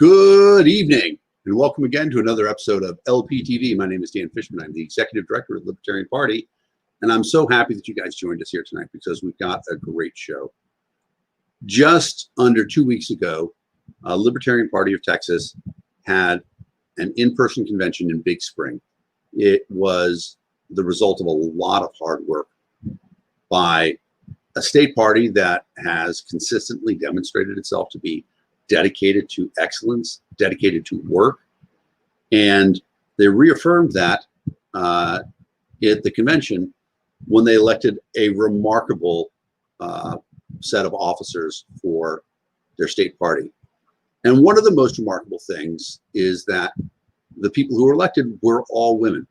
Good evening, and welcome again to another episode of LPTV. My name is Dan Fishman. I'm the Executive Director of the Libertarian Party, and I'm so happy that you guys joined us here tonight because we've got a great show. Just under 2 weeks ago, Libertarian Party of Texas had an in-person convention in Big Spring. It was the result of a lot of hard work by a state party that has consistently demonstrated itself to be dedicated to excellence, dedicated to work. And they reaffirmed that at the convention when they elected a remarkable set of officers for their state party. And one of the most remarkable things is that the people who were elected were all women.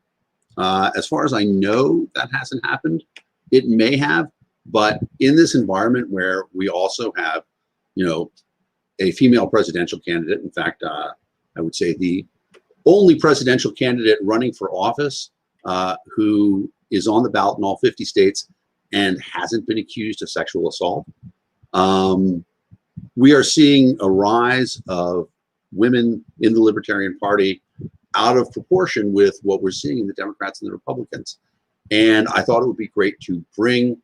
As far as I know, that hasn't happened. It may have, but in this environment where we also have, a female presidential candidate, in fact, I would say the only presidential candidate running for office who is on the ballot in all 50 states and hasn't been accused of sexual assault. We are seeing a rise of women in the Libertarian Party out of proportion with what we're seeing in the Democrats and the Republicans. And I thought it would be great to bring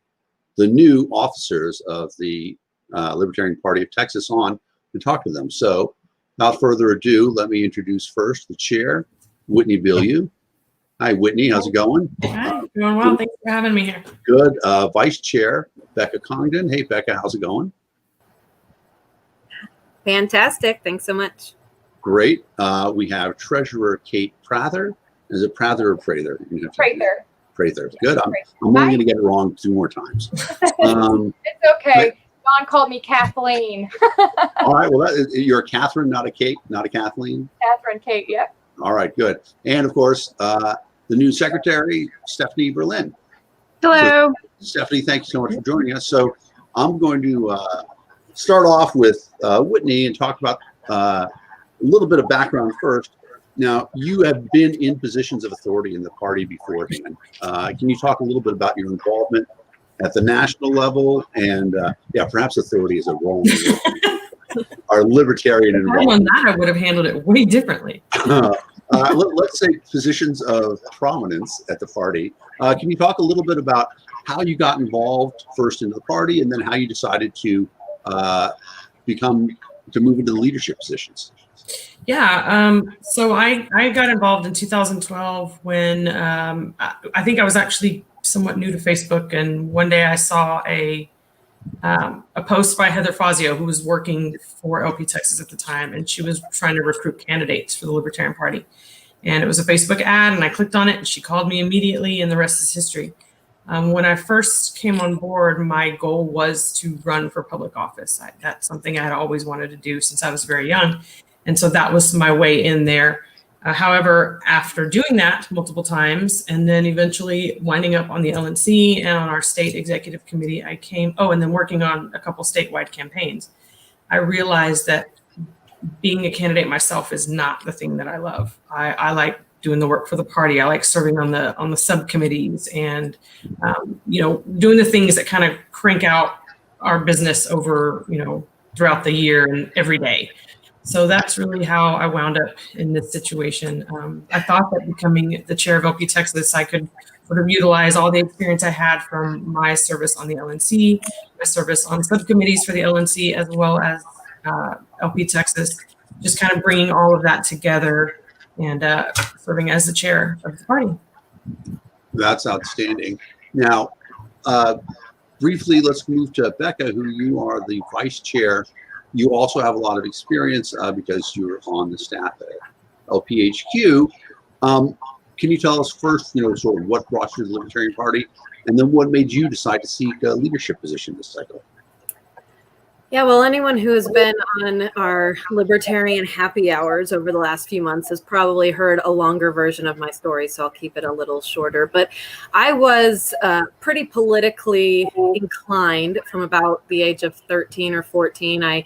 the new officers of the Libertarian Party of Texas on to talk to them. So without further ado, let me introduce first the chair, Whitney Bilyeu. Hi, Whitney. How's it going? Hi, doing well. Thanks for having me here. Good. Vice Chair, Bekah Congdon. Hey, Bekah, how's it going? Fantastic. Thanks so much. Great. We have Treasurer Kate Prather. Is it Prather or Prather? Prather. Prather. Good. I'm only going to get it wrong 2 more times. It's okay. Don called me Kathleen. All right. Well, you're a Catherine, not a Kate, not a Kathleen. Catherine Kate, yep. All right. Good. And of course, the new secretary, Stephanie Berlin. Hello. So, Stephanie, thank you so much for joining us. So I'm going to start off with Whitney and talk about a little bit of background first. Now, you have been in positions of authority in the party beforehand. Can you talk a little bit about your involvement at the national level? And perhaps authority is a wrong word. Our libertarian involvement. On that, I would have handled it way differently. Let's say positions of prominence at the party. Can you talk a little bit about how you got involved first into the party and then how you decided to move into the leadership positions? Yeah, so I got involved in 2012 when I think I was actually somewhat new to Facebook, and one day I saw a post by Heather Fazio, who was working for LPTexas at the time, and she was trying to recruit candidates for the Libertarian Party. And it was a Facebook ad, and I clicked on it, and she called me immediately, and the rest is history. When I first came on board, my goal was to run for public office. That's something I had always wanted to do since I was very young. And so that was my way in there. However, after doing that multiple times and then eventually winding up on the LNC and on our state executive committee, and then working on a couple statewide campaigns, I realized that being a candidate myself is not the thing that I love. I like doing the work for the party. I like serving on the subcommittees and, doing the things that kind of crank out our business over, throughout the year and every day. So that's really how I wound up in this situation. I thought that becoming the chair of LPTexas, I could sort of utilize all the experience I had from my service on the LNC, my service on subcommittees for the LNC, as well as LPTexas, just kind of bringing all of that together and serving as the chair of the party. That's outstanding. Now, briefly, let's move to Bekah, who you are the vice chair. You also have a lot of experience because you're on the staff at LPHQ. Can you tell us first, sort of what brought you to the Libertarian Party, and then what made you decide to seek a leadership position this cycle? Yeah, well, anyone who has been on our libertarian happy hours over the last few months has probably heard a longer version of my story, so I'll keep it a little shorter. But I was pretty politically inclined from about the age of 13 or 14. I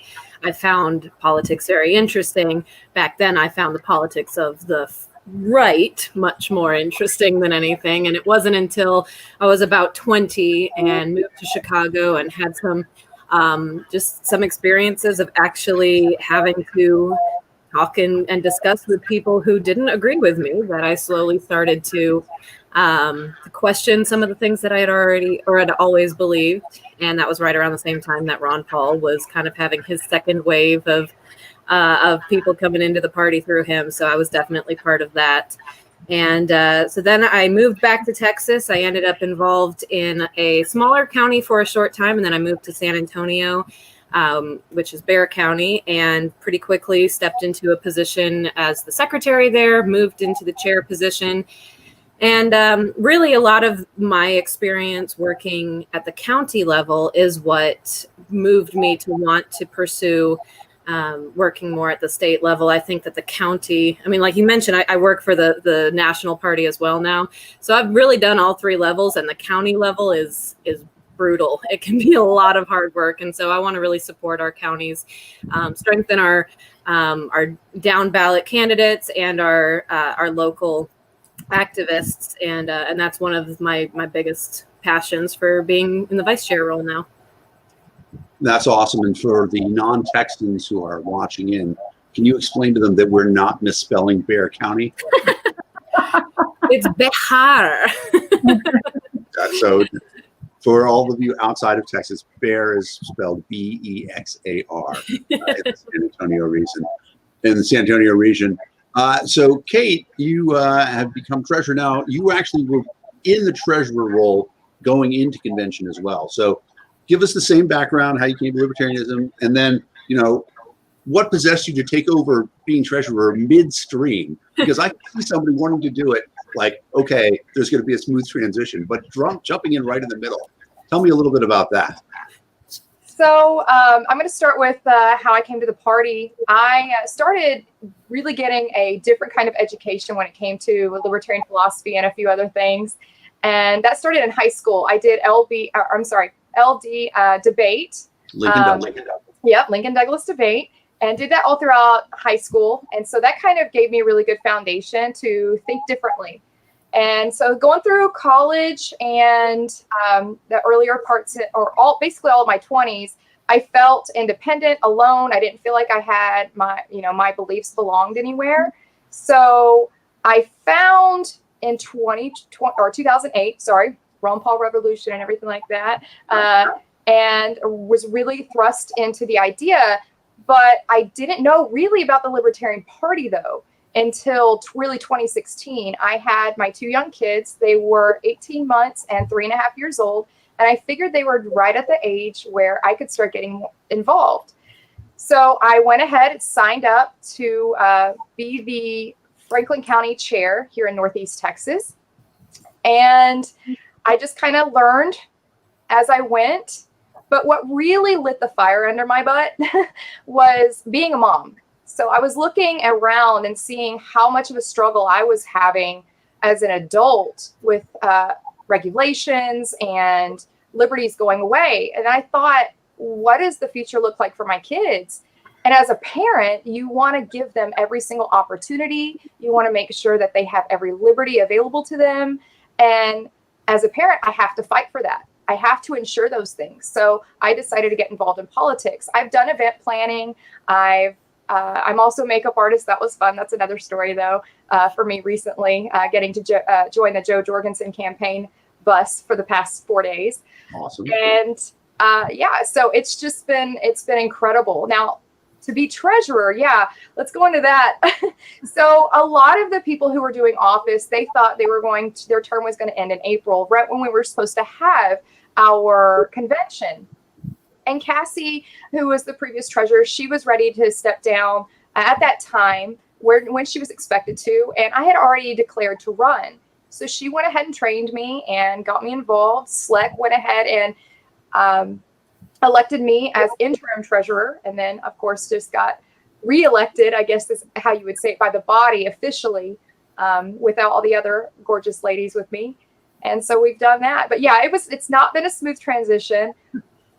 found politics very interesting. Back then, I found the politics of the right much more interesting than anything. And it wasn't until I was about 20 and moved to Chicago and had some just some experiences of actually having to talk and discuss with people who didn't agree with me that I slowly started to question some of the things that I had always believed. And that was right around the same time that Ron Paul was kind of having his second wave of people coming into the party through him. So I was definitely part of that. And so then I moved back to Texas. I ended up involved in a smaller county for a short time. And then I moved to San Antonio, which is Bekah County, and pretty quickly stepped into a position as the secretary there, moved into the chair position. And really a lot of my experience working at the county level is what moved me to want to pursue working more at the state level. I think that the county, I mean, like you mentioned, I work for the national party as well now. So I've really done all three levels, and the county level is brutal. It can be a lot of hard work. And so I want to really support our counties, strengthen our down ballot candidates and our local activists. And that's one of my biggest passions for being in the vice chair role now. That's awesome. And for the non-Texans who are watching in, can you explain to them that we're not misspelling Bekah County? It's Bekah. So for all of you outside of Texas, Bekah is spelled Bexar in the San Antonio region. In the San Antonio region. So Kate, you have become treasurer now. You actually were in the treasurer role going into convention as well. So give us the same background, how you came to libertarianism, and then, what possessed you to take over being treasurer midstream? Because I see somebody wanting to do it like, okay, there's going to be a smooth transition, but jumping in right in the middle. Tell me a little bit about that. So I'm going to start with how I came to the party. I started really getting a different kind of education when it came to libertarian philosophy and a few other things. And that started in high school. I did LD debate. Lincoln Douglas debate, and did that all throughout high school. And so that kind of gave me a really good foundation to think differently. And so going through college and the earlier parts, basically all of my 20s, I felt independent, alone. I didn't feel like I had my beliefs belonged anywhere. So I found in 2008, Ron Paul Revolution and everything like that, and was really thrust into the idea. But I didn't know really about the Libertarian Party, though, until really 2016. I had my two young kids. They were 18 months and 3.5 years old. And I figured they were right at the age where I could start getting involved. So I went ahead and signed up to be the Franklin County chair here in Northeast Texas. And I just kind of learned as I went. But what really lit the fire under my butt was being a mom. So I was looking around and seeing how much of a struggle I was having as an adult with regulations and liberties going away. And I thought, what does the future look like for my kids? And as a parent, you want to give them every single opportunity. You want to make sure that they have every liberty available to them. And as a parent, I have to fight for that. I have to ensure those things. So I decided to get involved in politics. I've done event planning. I'm also a makeup artist. That was fun. That's another story, though, for me recently, getting to join the Joe Jorgensen campaign bus for the past 4 days. Awesome. And so it's been incredible. Now, to be treasurer, let's go into that. So a lot of the people who were doing office, they thought their term was going to end in April, right when we were supposed to have our convention. And Cassie, who was the previous treasurer, she was ready to step down at that time when she was expected to. And I had already declared to run. So she went ahead and trained me and got me involved. SLEC went ahead and elected me as interim treasurer. And then, of course, just got reelected, I guess is how you would say it, by the body officially, without all the other gorgeous ladies with me. And so we've done that. But yeah, it's not been a smooth transition.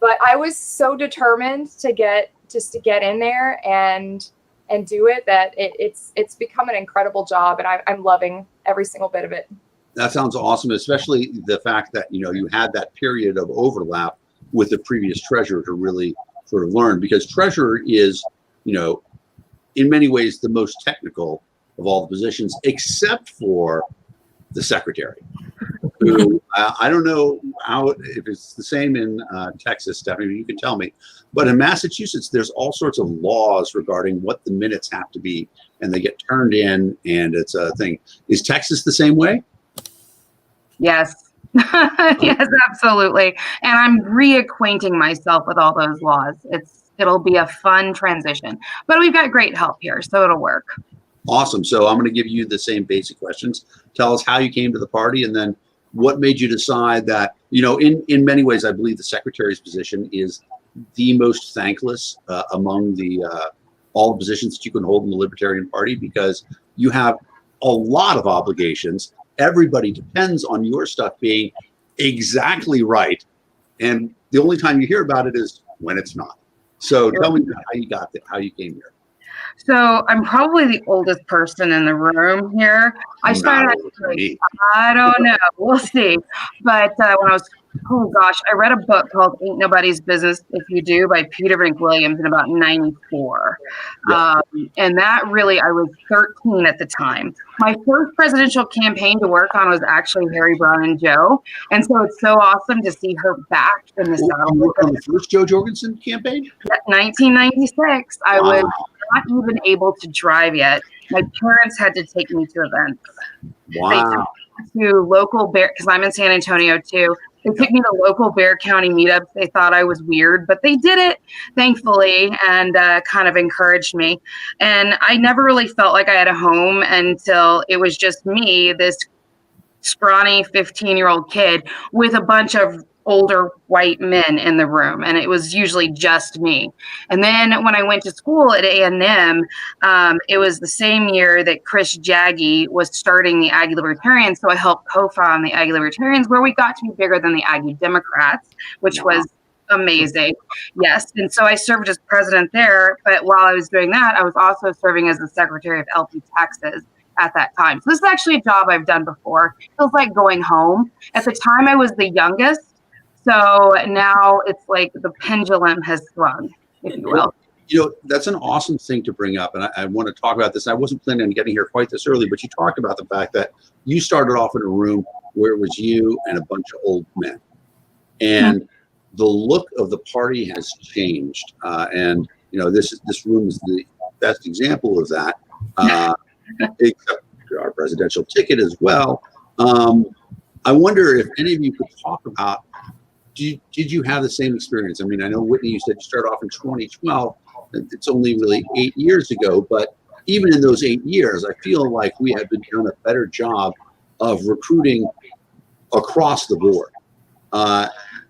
But I was so determined to get in there and do it that it's become an incredible job, and I'm loving every single bit of it. That sounds awesome, especially the fact that you had that period of overlap with the previous treasurer to really sort of learn, because treasurer is in many ways the most technical of all the positions, except for the secretary, who I don't know if it's the same in Texas, Stephanie, you can tell me, but in Massachusetts, there's all sorts of laws regarding what the minutes have to be, and they get turned in, and it's a thing. Is Texas the same way? Yes. Yes, absolutely. And I'm reacquainting myself with all those laws. It'll be a fun transition, but we've got great help here, so it'll work. Awesome. So I'm going to give you the same basic questions. Tell us how you came to the party, and then what made you decide that, in many ways, I believe the secretary's position is the most thankless among all the positions that you can hold in the Libertarian Party, because you have a lot of obligations. Everybody depends on your stuff being exactly right. And the only time you hear about it is when it's not. So tell me how you got there, how you came here. So I'm probably the oldest person in the room here. I started, I don't know, we'll see. But when I was, I read a book called Ain't Nobody's Business If You Do by Peter Williams in about 94. Yep. And that really, I was 13 at the time. My first presidential campaign to work on was actually Harry, Brown, and Joe. And so it's so awesome to see her back in the saddle. You worked on the first Joe Jorgensen campaign? 1996. I was not even able to drive yet. My parents had to take me to events. Wow. They took me to local bear, because I'm in San Antonio too. They took me to local Bear County meetups. They thought I was weird, but they did it, thankfully, and kind of encouraged me. And I never really felt like I had a home until it was just me, this scrawny 15-year-old kid with a bunch of older white men in the room, and it was usually just me. And then when I went to school at A&M, it was the same year that Chris Jaggi was starting the Aggie Libertarians, so I helped co-found the Aggie Libertarians, where we got to be bigger than the Aggie Democrats, which was amazing. Yes, and so I served as president there, but while I was doing that, I was also serving as the secretary of LPTexas at that time. So this is actually a job I've done before. It feels like going home. At the time, I was the youngest, so now it's like the pendulum has swung, if you will. That's an awesome thing to bring up, and I want to talk about this. I wasn't planning on getting here quite this early, but you talked about the fact that you started off in a room where it was you and a bunch of old men, and the look of the party has changed. And this room is the best example of that, except our presidential ticket as well. I wonder if any of you could talk about. Did you have the same experience? I mean, I know, Whitney, you said you started off in 2012. It's only really 8 years ago, but even in those 8 years, I feel like we have been doing a better job of recruiting across the board.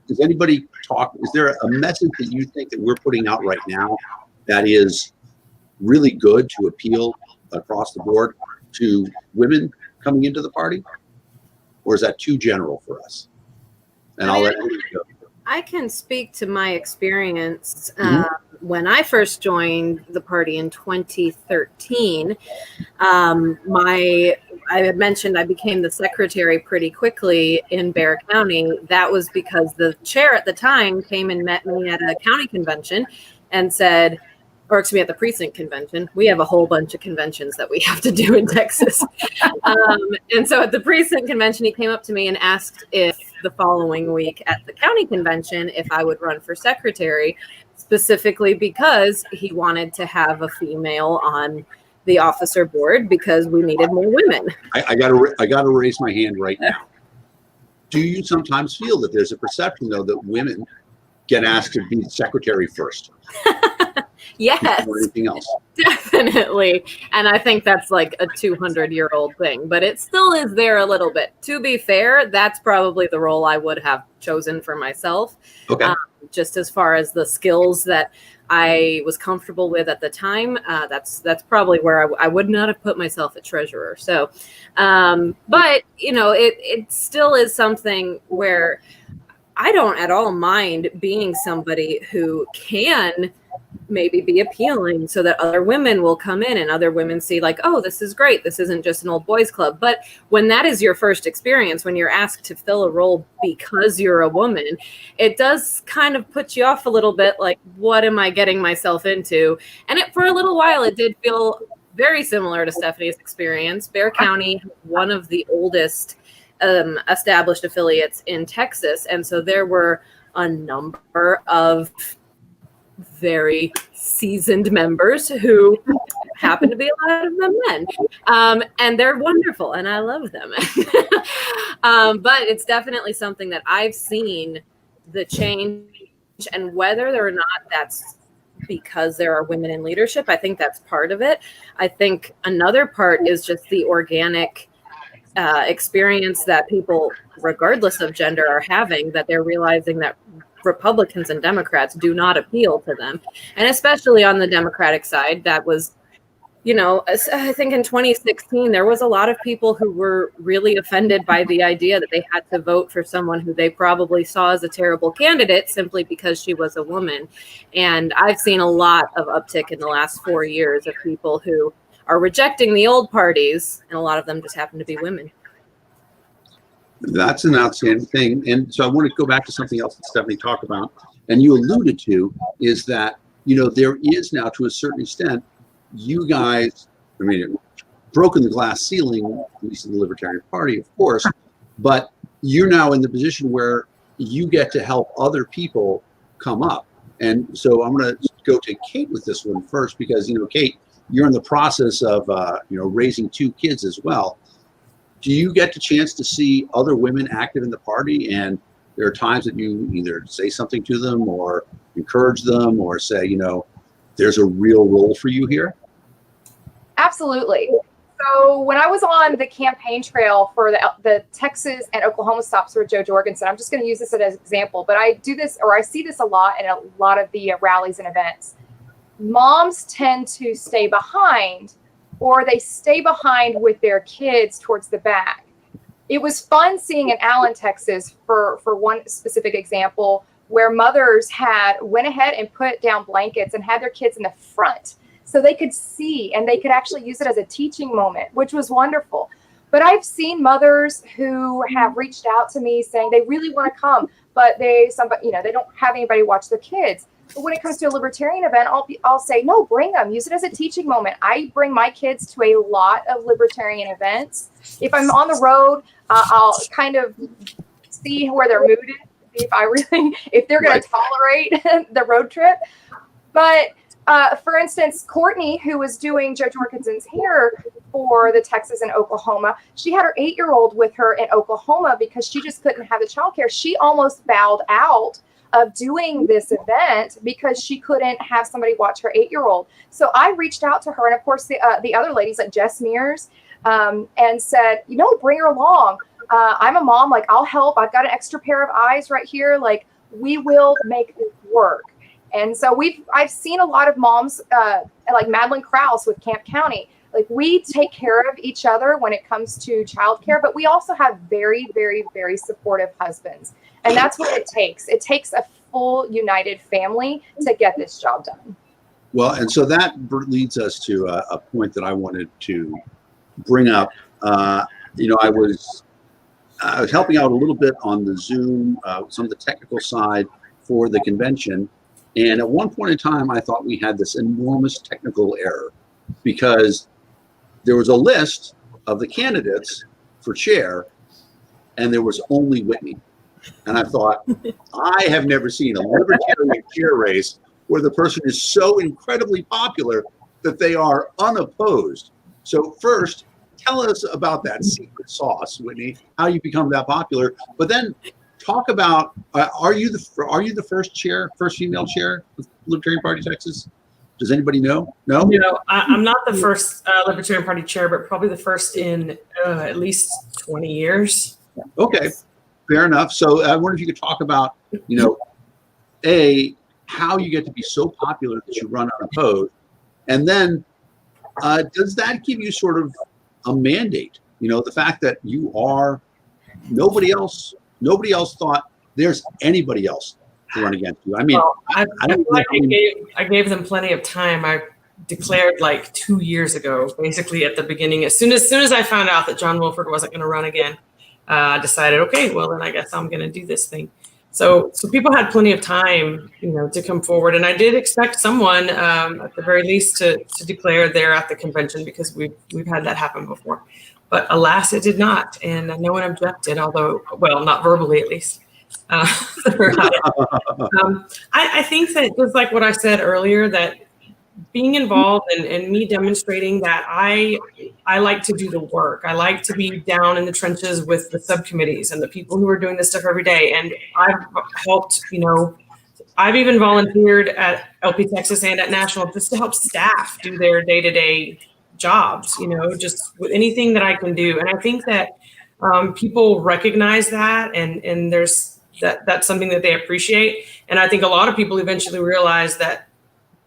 Does anybody talk? Is there a message that you think that we're putting out right now that is really good to appeal across the board to women coming into the party? Or is that too general for us? And I'll let you go. I can speak to my experience when I first joined the party in 2013. I had mentioned I became the secretary pretty quickly in Bear County. That was because the chair at the time came and met me at a county convention and said, or excuse me, at the precinct convention. We have a whole bunch of conventions that we have to do in Texas. And so at the precinct convention, he came up to me and asked if the following week at the county convention, if I would run for secretary, specifically because he wanted to have a female on the officer board because we needed more women. I gotta raise my hand right now. Do you sometimes feel that there's a perception, though, that women get asked to be secretary first? Yes, or anything else? Definitely. And I think that's like a 200-year-old thing, but it still is there a little bit. To be fair, that's probably the role I would have chosen for myself. Okay. Just as far as the skills that I was comfortable with at the time, that's probably where I would not have put myself at treasurer. So, but it still is something where I don't at all mind being somebody who can maybe be appealing so that other women will come in and other women see like, oh, this is great. This isn't just an old boys club. But when that is your first experience, when you're asked to fill a role because you're a woman, it does kind of put you off a little bit. Like, what am I getting myself into? And for a little while, it did feel very similar to Stephanie's experience. Bexar County, one of the oldest established affiliates in Texas. And so there were a number of very seasoned members who happen to be a lot of them men. And they're wonderful and I love them. But it's definitely something that I've seen the change, and whether or not that's because there are women in leadership, I think that's part of it. I think another part is just the organic experience that people, regardless of gender, are having, that they're realizing that Republicans and Democrats do not appeal to them. And especially on the Democratic side, that was, you know, I think in 2016, there was a lot of people who were really offended by the idea that they had to vote for someone who they probably saw as a terrible candidate simply because she was a woman. And I've seen a lot of uptick in the last 4 years of people who are rejecting the old parties, and a lot of them just happen to be women. That's an outstanding thing. And so I want to go back to something else that Stephanie talked about, and you alluded to, is that, you know, there is now, to a certain extent, you guys, I mean, broken the glass ceiling, at least in the Libertarian Party, of course, but you're now in the position where you get to help other people come up. And so I'm going to go to Kate with this one first, because, you know, Kate, you're in the process of, you know, raising 2 kids as well. Do you get the chance to see other women active in the party? And there are times that you either say something to them or encourage them or say, you know, there's a real role for you here? Absolutely. So when I was on the campaign trail for the Texas and Oklahoma stops for Joe Jorgensen, I'm just going to use this as an example, but I do this, or I see this a lot in a lot of the rallies and events. Moms tend to stay behind, or they stay behind with their kids towards the back. It was fun seeing in Allen, Texas, for one specific example, where mothers went ahead and put down blankets and had their kids in the front so they could see, and they could actually use it as a teaching moment, which was wonderful. But I've seen mothers who have reached out to me saying they really want to come, but they don't have anybody watch their kids. But when it comes to a libertarian event, I'll say, no, bring them. Use it as a teaching moment. I bring my kids to a lot of libertarian events. If I'm on the road, I'll kind of see where their mood is, if they're going to tolerate the road trip. But for instance, Courtney, who was doing Joe Jorgensen's hair for the Texas and Oklahoma, she had her 8-year-old with her in Oklahoma because she just couldn't have the childcare. She almost bowed out of doing this event because she couldn't have somebody watch her 8-year-old. So I reached out to her, and of course the other ladies like Jess Mears, and said, you know, bring her along. I'm a mom, like I'll help. I've got an extra pair of eyes right here. Like we will make this work. And so I've seen a lot of moms like Madeline Krause with Camp County. Like we take care of each other when it comes to childcare, but we also have very, very, very supportive husbands. And that's what it takes. It takes a full united family to get this job done. Well, and so that leads us to a point that I wanted to bring up. You know, I was helping out a little bit on the Zoom, some of the technical side for the convention. And at one point in time, I thought we had this enormous technical error because there was a list of the candidates for chair, and there was only Whitney. And I thought, I have never seen a libertarian chair race where the person is so incredibly popular that they are unopposed. So first, tell us about that secret sauce, Whitney, how you become that popular. But then talk about, are you the first female chair of Libertarian Party Texas? Does anybody know? No? You know, I'm not the first Libertarian Party chair, but probably the first in at least 20 years. Okay. Fair enough. So I wonder if you could talk about, you know, how you get to be so popular that you run unopposed, and then does that give you sort of a mandate? You know, the fact that you are nobody else thought there's anybody else. run against you? I mean, Well, I I don't feel like know. I gave them plenty of time. I declared like 2 years ago, basically at the beginning. As soon as I found out that John Wilford wasn't going to run again, I decided, okay, well then I guess I'm going to do this thing. So people had plenty of time, to come forward, and I did expect someone, at the very least, to declare there at the convention, because we've had that happen before. But alas, it did not, and no one objected. Although, well, not verbally at least. I think that, just like what I said earlier, that being involved and me demonstrating that I like to do the work. I like to be down in the trenches with the subcommittees and the people who are doing this stuff every day. And I've helped, I've even volunteered at LPTexas and at National just to help staff do their day-to-day jobs, just with anything that I can do. And I think that people recognize that, and there's that's something that they appreciate. And I think a lot of people eventually realize that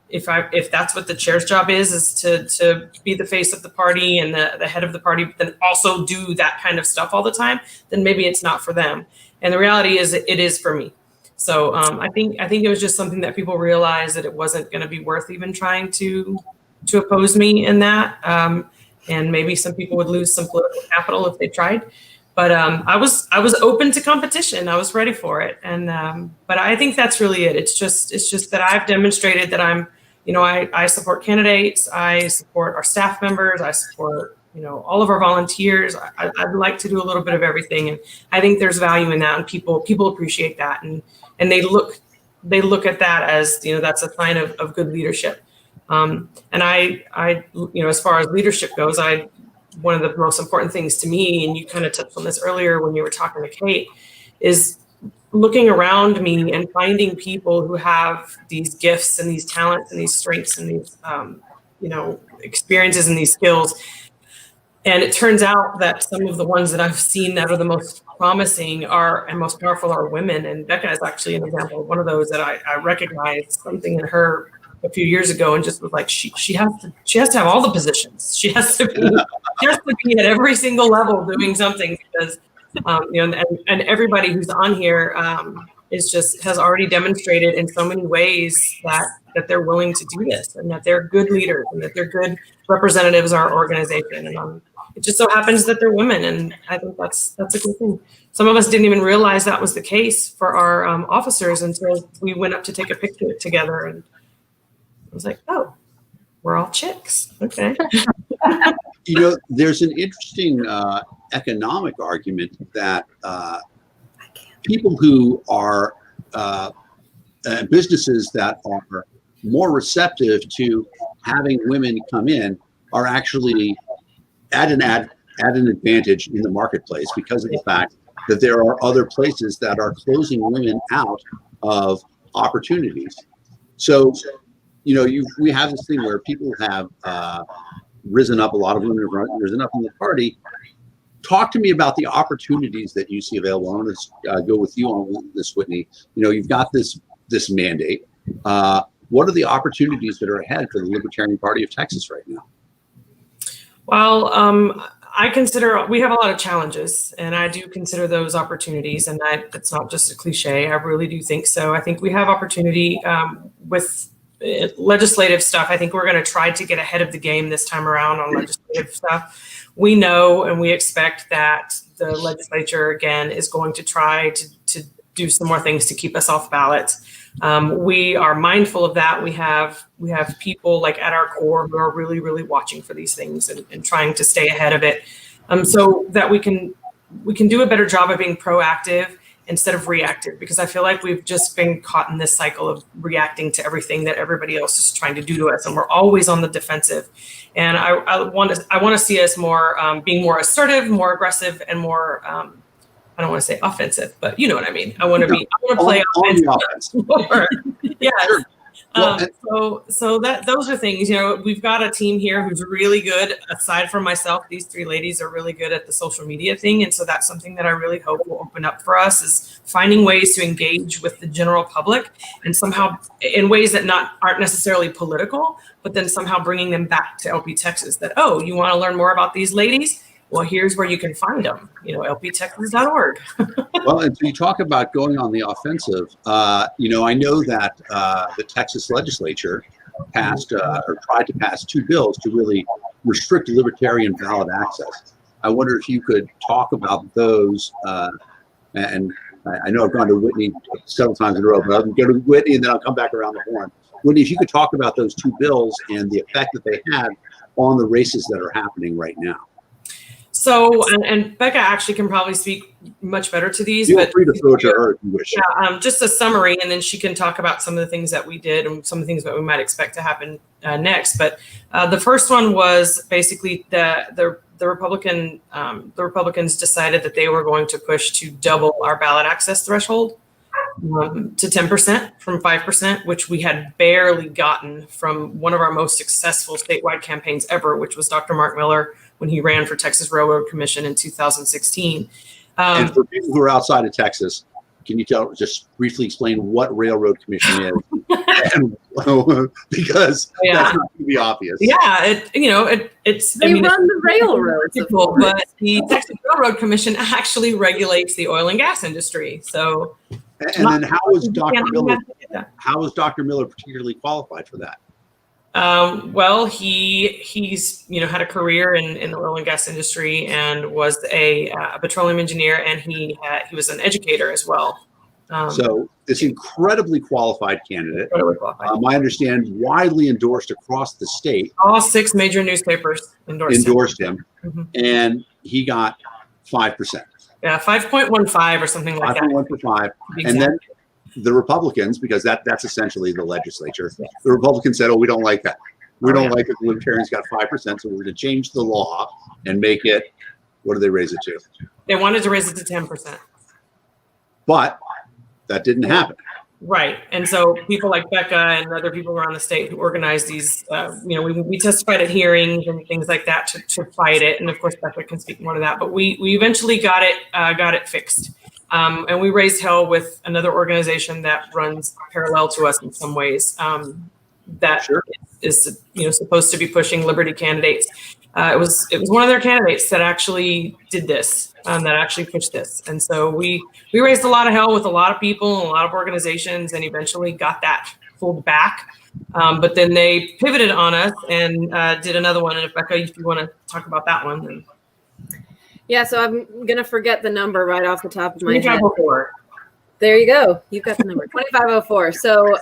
if that's what the chair's job is to be the face of the party and the head of the party, but then also do that kind of stuff all the time, then maybe it's not for them. And the reality is it is for me. So I think it was just something that people realized that it wasn't going to be worth even trying to oppose me in that. And maybe some people would lose some political capital if they tried. But I was open to competition. I was ready for it. And but I think that's really it. It's just that I've demonstrated that I'm, I support candidates. I support our staff members. I support, all of our volunteers. I'd like to do a little bit of everything. And I think there's value in that. And people appreciate that. And they look at that as, that's a sign of good leadership. And I as far as leadership goes, one of the most important things to me, and you kind of touched on this earlier when you were talking to Kate, is looking around me and finding people who have these gifts and these talents and these strengths and these, experiences and these skills. And it turns out that some of the ones that I've seen that are the most promising and most powerful are women. And Bekah is actually an example of one of those that I recognized something in her a few years ago and just was like, she has to have all the positions. She has to be at every single level doing something, because and everybody who's on here has already demonstrated in so many ways that they're willing to do this, and that they're good leaders, and that they're good representatives of our organization. And it just so happens that they're women, and I think that's a good thing. Some of us didn't even realize that was the case for our officers until we went up to take a picture together, and I was like, oh, we're all chicks. Okay. There's an interesting economic argument that people who are businesses that are more receptive to having women come in are actually at an advantage in the marketplace, because of the fact that there are other places that are closing women out of opportunities. So, we have this thing where people have risen up. A lot of women have risen up in the party. Talk to me about the opportunities that you see available. I want to go with you on this, Whitney. You've got this mandate. What are the opportunities that are ahead for the Libertarian Party of Texas right now? Well, I consider we have a lot of challenges, and I do consider those opportunities. And it's not just a cliche. I really do think so. I think we have opportunity with legislative stuff. I think we're going to try to get ahead of the game this time around on legislative stuff. We know and we expect that the legislature, again, is going to try to do some more things to keep us off ballots. We are mindful of that. We have people like at our core who are really, really watching for these things and trying to stay ahead of it, so that we can do a better job of being proactive instead of reactive, because I feel like we've just been caught in this cycle of reacting to everything that everybody else is trying to do to us, and we're always on the defensive. And I want to see us more being more assertive, more aggressive, and more I don't want to say offensive, but you know what I mean. I want to play offensive more. Yeah. Sure. So those are things, we've got a team here who's really good. Aside from myself, these three ladies are really good at the social media thing. And so that's something that I really hope will open up for us, is finding ways to engage with the general public, and somehow in ways that aren't necessarily political, but then somehow bringing them back to LPTexas, that, oh, you want to learn more about these ladies? Well, here's where you can find them, lptexas.org. Well, and so you talk about going on the offensive. I know that the Texas legislature passed or tried to pass 2 bills to really restrict libertarian ballot access. I wonder if you could talk about those. And I know I've gone to Whitney several times in a row, but I'll go to Whitney and then I'll come back around the horn. Whitney, if you could talk about those 2 bills and the effect that they had on the races that are happening right now. So, and Bekah actually can probably speak much better to these. Feel but free to throw it to her if you wish. Yeah, just a summary, and then she can talk about some of the things that we did and some of the things that we might expect to happen next. But the first one was basically the Republicans decided that they were going to push to double our ballot access threshold to 10% from 5%, which we had barely gotten from one of our most successful statewide campaigns ever, which was Dr. Mark Miller when he ran for Texas Railroad Commission in 2016. And for people who are outside of Texas, can you just briefly explain what Railroad Commission is? Because that's not going to be obvious. Yeah, it's they run the railroads, people, but the Texas Railroad Commission actually regulates the oil and gas industry. So, and then how is Dr. Miller particularly qualified for that? Well, he's had a career in the oil and gas industry and was a petroleum engineer, and he was an educator as well. So this incredibly qualified candidate, I understand, widely endorsed across the state. All 6 major newspapers endorsed him. Mm-hmm. And he got 5%. Yeah, 5.15 or something like that. 5.15, and then the Republicans, because that's essentially the legislature, the Republicans said, "Oh, we don't like that. We don't like it. The Libertarians got 5%, so we're going to change the law and make it." What did they raise it to? They wanted to raise it to 10%, but that didn't happen. Right, and so people like Bekah and other people around the state who organized these, we testified at hearings and things like that to fight it, and of course Bekah can speak more to that. But we eventually got it fixed. And we raised hell with another organization that runs parallel to us in some ways. That is supposed to be pushing liberty candidates. It was one of their candidates that actually did this, that actually pushed this. And so we raised a lot of hell with a lot of people and a lot of organizations, and eventually got that pulled back. But then they pivoted on us and did another one. And Bekah, if you want to talk about that one, then. Yeah, so I'm going to forget the number right off the top of my head. 2504. There you go. You've got the number, 2504. So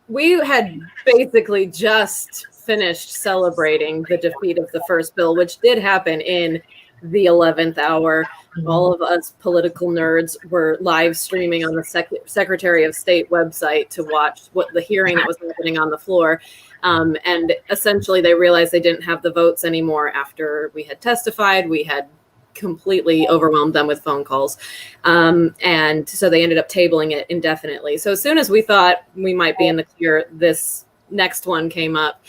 we had basically just finished celebrating the defeat of the first bill, which did happen in the 11th hour. Mm-hmm. All of us political nerds were live streaming on the Secretary of State website to watch what the hearing that was happening on the floor. And essentially they realized they didn't have the votes anymore after we had testified. We had completely overwhelmed them with phone calls. And so they ended up tabling it indefinitely. So as soon as we thought we might be in the clear, this next one came up.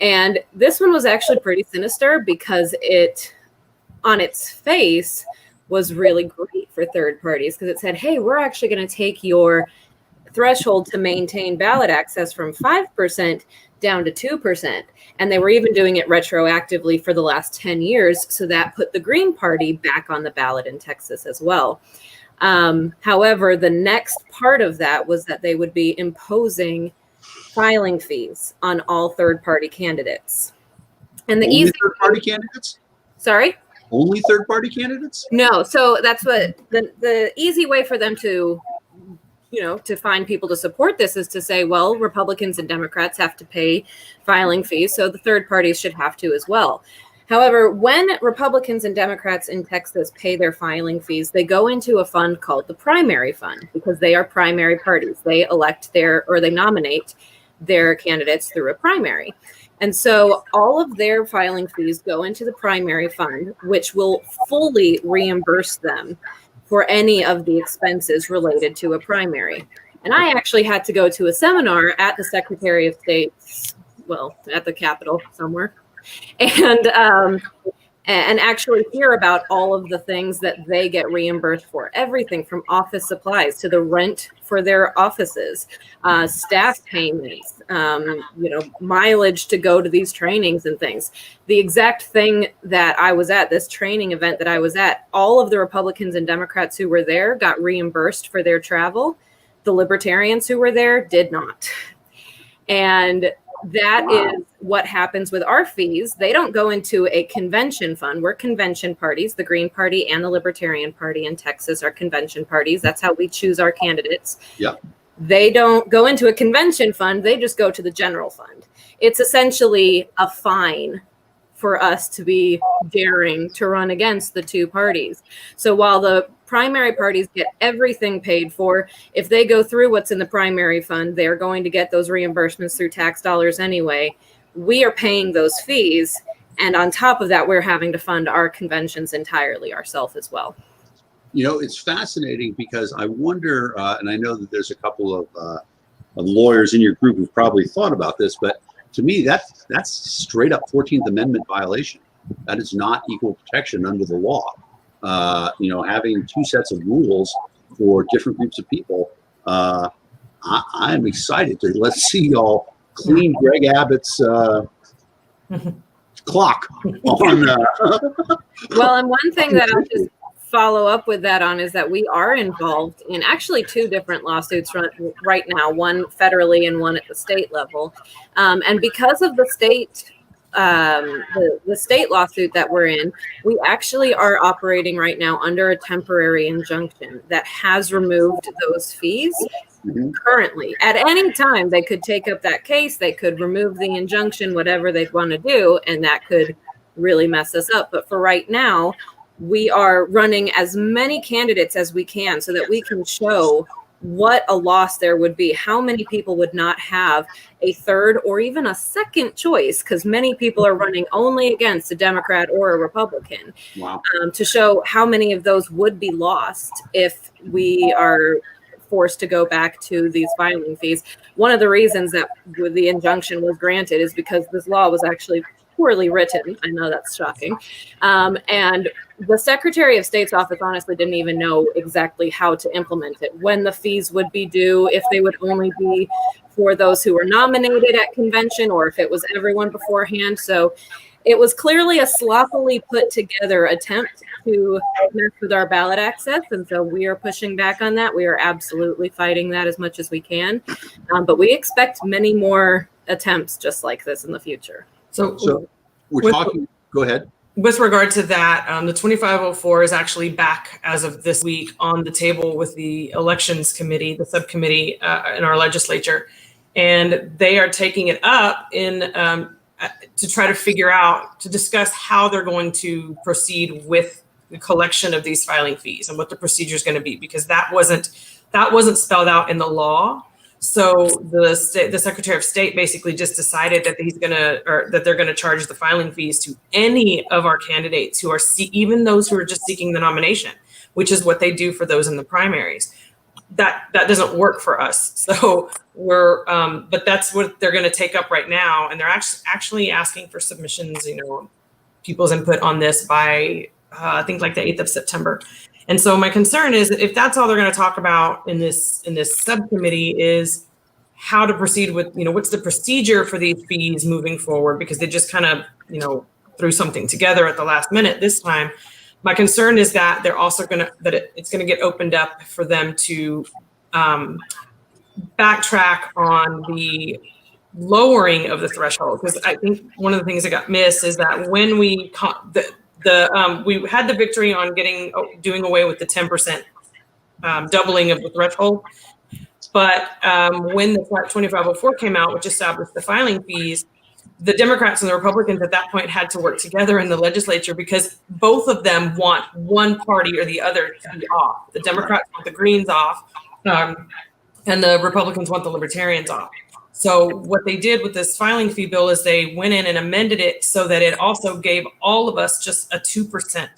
And this one was actually pretty sinister because it, on its face, was really great for third parties because it said, hey, we're actually going to take your threshold to maintain ballot access from 5% down to 2%. And they were even doing it retroactively for the last 10 years. So that put the Green Party back on the ballot in Texas as well. However, the next part of that was that they would be imposing filing fees on all third-party candidates. And the easy third-party candidates? Sorry? Only third-party candidates? No. So that's what the easy way for them to to find people to support this is to say, well, Republicans and Democrats have to pay filing fees, so the third parties should have to as well. However, when Republicans and Democrats in Texas pay their filing fees, they go into a fund called the primary fund because they are primary parties. They elect they nominate their candidates through a primary. And so all of their filing fees go into the primary fund, which will fully reimburse them for any of the expenses related to a primary. And I actually had to go to a seminar at the Secretary of State's, well, at the Capitol somewhere. And and actually hear about all of the things that they get reimbursed for. Everything from office supplies to the rent for their offices, staff payments, mileage to go to these trainings and things. The exact thing that I was at, this training event that I was at, all of the Republicans and Democrats who were there got reimbursed for their travel. The Libertarians who were there did not. And that is what happens with our fees. They don't go into a convention fund. We're convention parties. The Green Party and the Libertarian Party in Texas are convention parties. That's how we choose our candidates. Yeah. They don't go into a convention fund. They just go to the general fund. It's essentially a fine for us to be daring to run against the two parties. So while the primary parties get everything paid for, if they go through what's in the primary fund, they're going to get those reimbursements through tax dollars anyway. We are paying those fees. And on top of that, we're having to fund our conventions entirely ourselves as well. It's fascinating because I wonder, and I know that there's a couple of lawyers in your group who've probably thought about this, but to me, that's straight up 14th Amendment violation. That is not equal protection under the law. Having two sets of rules for different groups of people. I'm excited to let's see y'all clean Greg Abbott's clock on. Well, and one thing that I'll just follow up with that on is that we are involved in actually two different lawsuits right now, one federally and one at the state level. And because of the state lawsuit that we're in, we actually are operating right now under a temporary injunction that has removed those fees. Currently, at any time, they could take up that case, they could remove the injunction, whatever they'd want to do, and that could really mess us up. But for right now, we are running as many candidates as we can so that we can show what a loss there would be, how many people would not have a third or even a second choice, because many people are running only against a Democrat or a Republican. Wow. To show how many of those would be lost if we are forced to go back to these filing fees. One of the reasons that the injunction was granted is because this law was actually poorly written. I know that's shocking. And the Secretary of State's office honestly didn't even know exactly how to implement it, when the fees would be due, if they would only be for those who were nominated at convention, or if it was everyone beforehand. So it was clearly a sloppily put together attempt to mess with our ballot access. And so we are pushing back on that. We are absolutely fighting that as much as we can. But we expect many more attempts just like this in the future. So we're talking, go ahead. With regard to that, the 2504 is actually back as of this week on the table with the elections committee, the subcommittee in our legislature. And they are taking it up in to try to figure out, to discuss how they're going to proceed with the collection of these filing fees and what the procedure is going to be, because that wasn't spelled out in the law. So the Secretary of State basically just decided that that they're going to charge the filing fees to any of our candidates who are even those who are just seeking the nomination, which is what they do for those in the primaries. That doesn't work for us. So but that's what they're going to take up right now, and they're actually asking for submissions, people's input on this by I think like the 8th of September. And so my concern is that if that's all they're going to talk about in this subcommittee is how to proceed with, what's the procedure for these fees moving forward, because they just kind of, threw something together at the last minute this time. My concern is that they're also it's going to get opened up for them to backtrack on the lowering of the threshold, because I think one of the things that got missed is that when we we had the victory on doing away with the 10% doubling of the threshold, but when the 2504 came out, which established the filing fees, the Democrats and the Republicans at that point had to work together in the legislature, because both of them want one party or the other to be off. The Democrats want the Greens off, and the Republicans want the Libertarians off. So what they did with this filing fee bill is they went in and amended it so that it also gave all of us just a 2%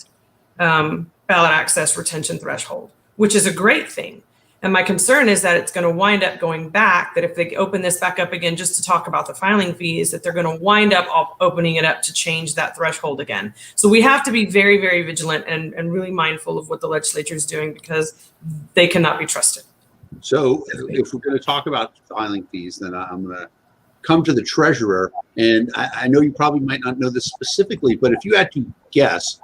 ballot access retention threshold, which is a great thing. And my concern is that it's going to wind up going back, that if they open this back up again just to talk about the filing fees, that they're going to wind up opening it up to change that threshold again. So we have to be very, very vigilant and really mindful of what the legislature is doing, because they cannot be trusted. So if we're going to talk about filing fees, then I'm going to come to the treasurer. And I know you probably might not know this specifically, but if you had to guess,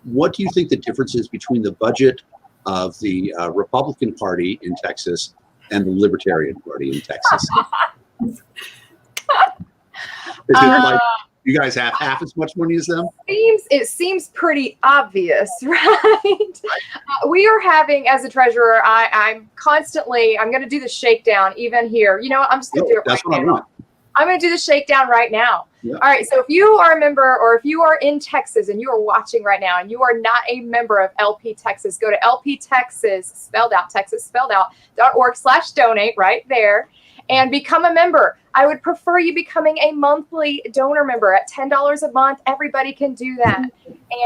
what do you think the difference is between the budget of the Republican Party in Texas and the Libertarian Party in Texas? Is it like you guys have half as much money as them? It seems pretty obvious, right? We are having, as a treasurer, I'm going to do the shakedown even here. You know what? I'm just going to do it That's right what now. I want. I'm going to do the shakedown right now. Yeah. All right. So if you are a member, or if you are in Texas and you are watching right now and you are not a member of LPTexas, go to LPTexas, spelled out, Texas spelled out, .org/donate right there and become a member. I would prefer you becoming a monthly donor member at $10 a month. Everybody can do that.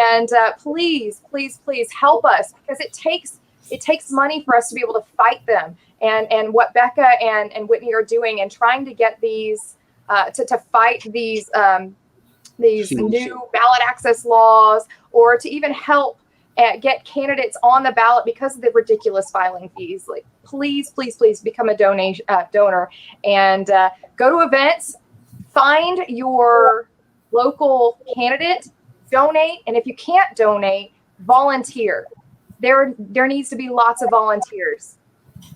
And please, please, please help us, because it takes money for us to be able to fight them. And what Bekah and Whitney are doing and trying to get these to fight these new ballot access laws, or to even help get candidates on the ballot because of the ridiculous filing fees. Like, please, please, please become a donor and go to events, find your local candidate, donate, and if you can't donate, volunteer. There needs to be lots of volunteers.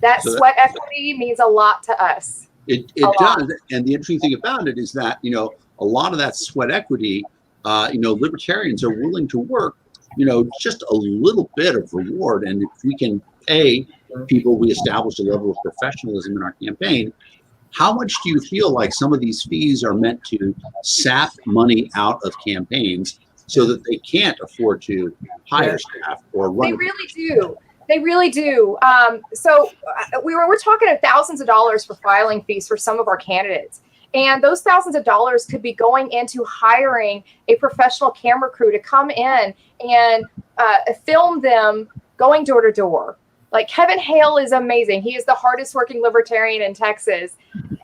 That sweat equity means a lot to us. It does. And the interesting thing about it is that, a lot of that sweat equity, libertarians are willing to work, just a little bit of reward. And if we can pay people, we establish a level of professionalism in our campaign. How much do you feel like some of these fees are meant to sap money out of campaigns so that they can't afford to hire staff or run? They really do. They really do. So we're talking thousands of dollars for filing fees for some of our candidates. And those thousands of dollars could be going into hiring a professional camera crew to come in and film them going door to door. Like, Kevin Hale is amazing. He is the hardest working libertarian in Texas.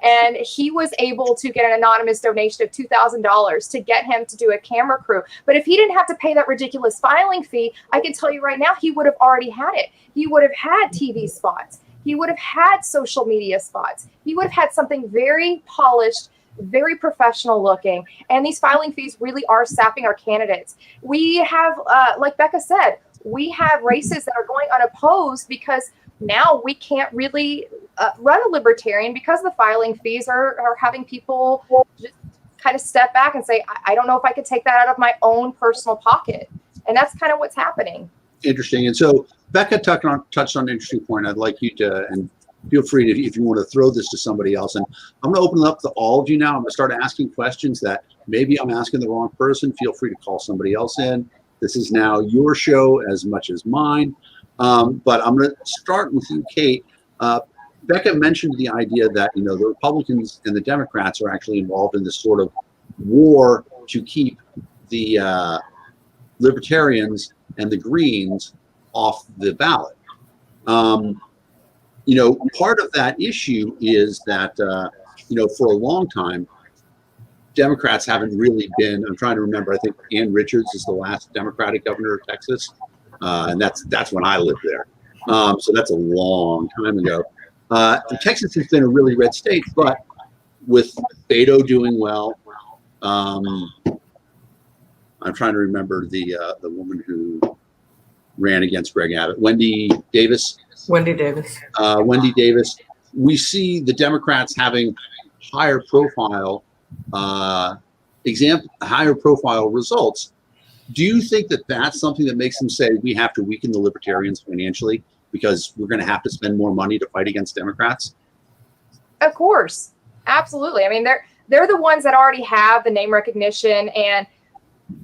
And he was able to get an anonymous donation of $2,000 to get him to do a camera crew. But if he didn't have to pay that ridiculous filing fee, I can tell you right now, he would have already had it. He would have had TV spots. He would have had social media spots. He would have had something very polished, very professional looking. And these filing fees really are sapping our candidates. We have, like Bekah said, we have races that are going unopposed because now we can't really run a libertarian because the filing fees are having people just kind of step back and say, I don't know if I could take that out of my own personal pocket. And that's kind of what's happening. Interesting. And so Bekah touched on an interesting point. I'd like you to, and feel free to, if you want to throw this to somebody else. And I'm going to open it up to all of you now. I'm going to start asking questions that maybe I'm asking the wrong person. Feel free to call somebody else in. This is now your show as much as mine. But I'm going to start with you, Kate. Bekah mentioned the idea that, the Republicans and the Democrats are actually involved in this sort of war to keep the Libertarians and the Greens off the ballot. Part of that issue is that, for a long time, Democrats haven't really been, I'm trying to remember, I think Ann Richards is the last Democratic governor of Texas. And that's when I lived there. So that's a long time ago. Texas has been a really red state, but with Beto doing well, I'm trying to remember the woman who ran against Greg Abbott, Wendy Davis. Wendy Davis. Wendy Davis. We see the Democrats having higher profile results. Do you think that that's something that makes them say we have to weaken the Libertarians financially because we're going to have to spend more money to fight against Democrats? Of course, absolutely. I mean, they're the ones that already have the name recognition, and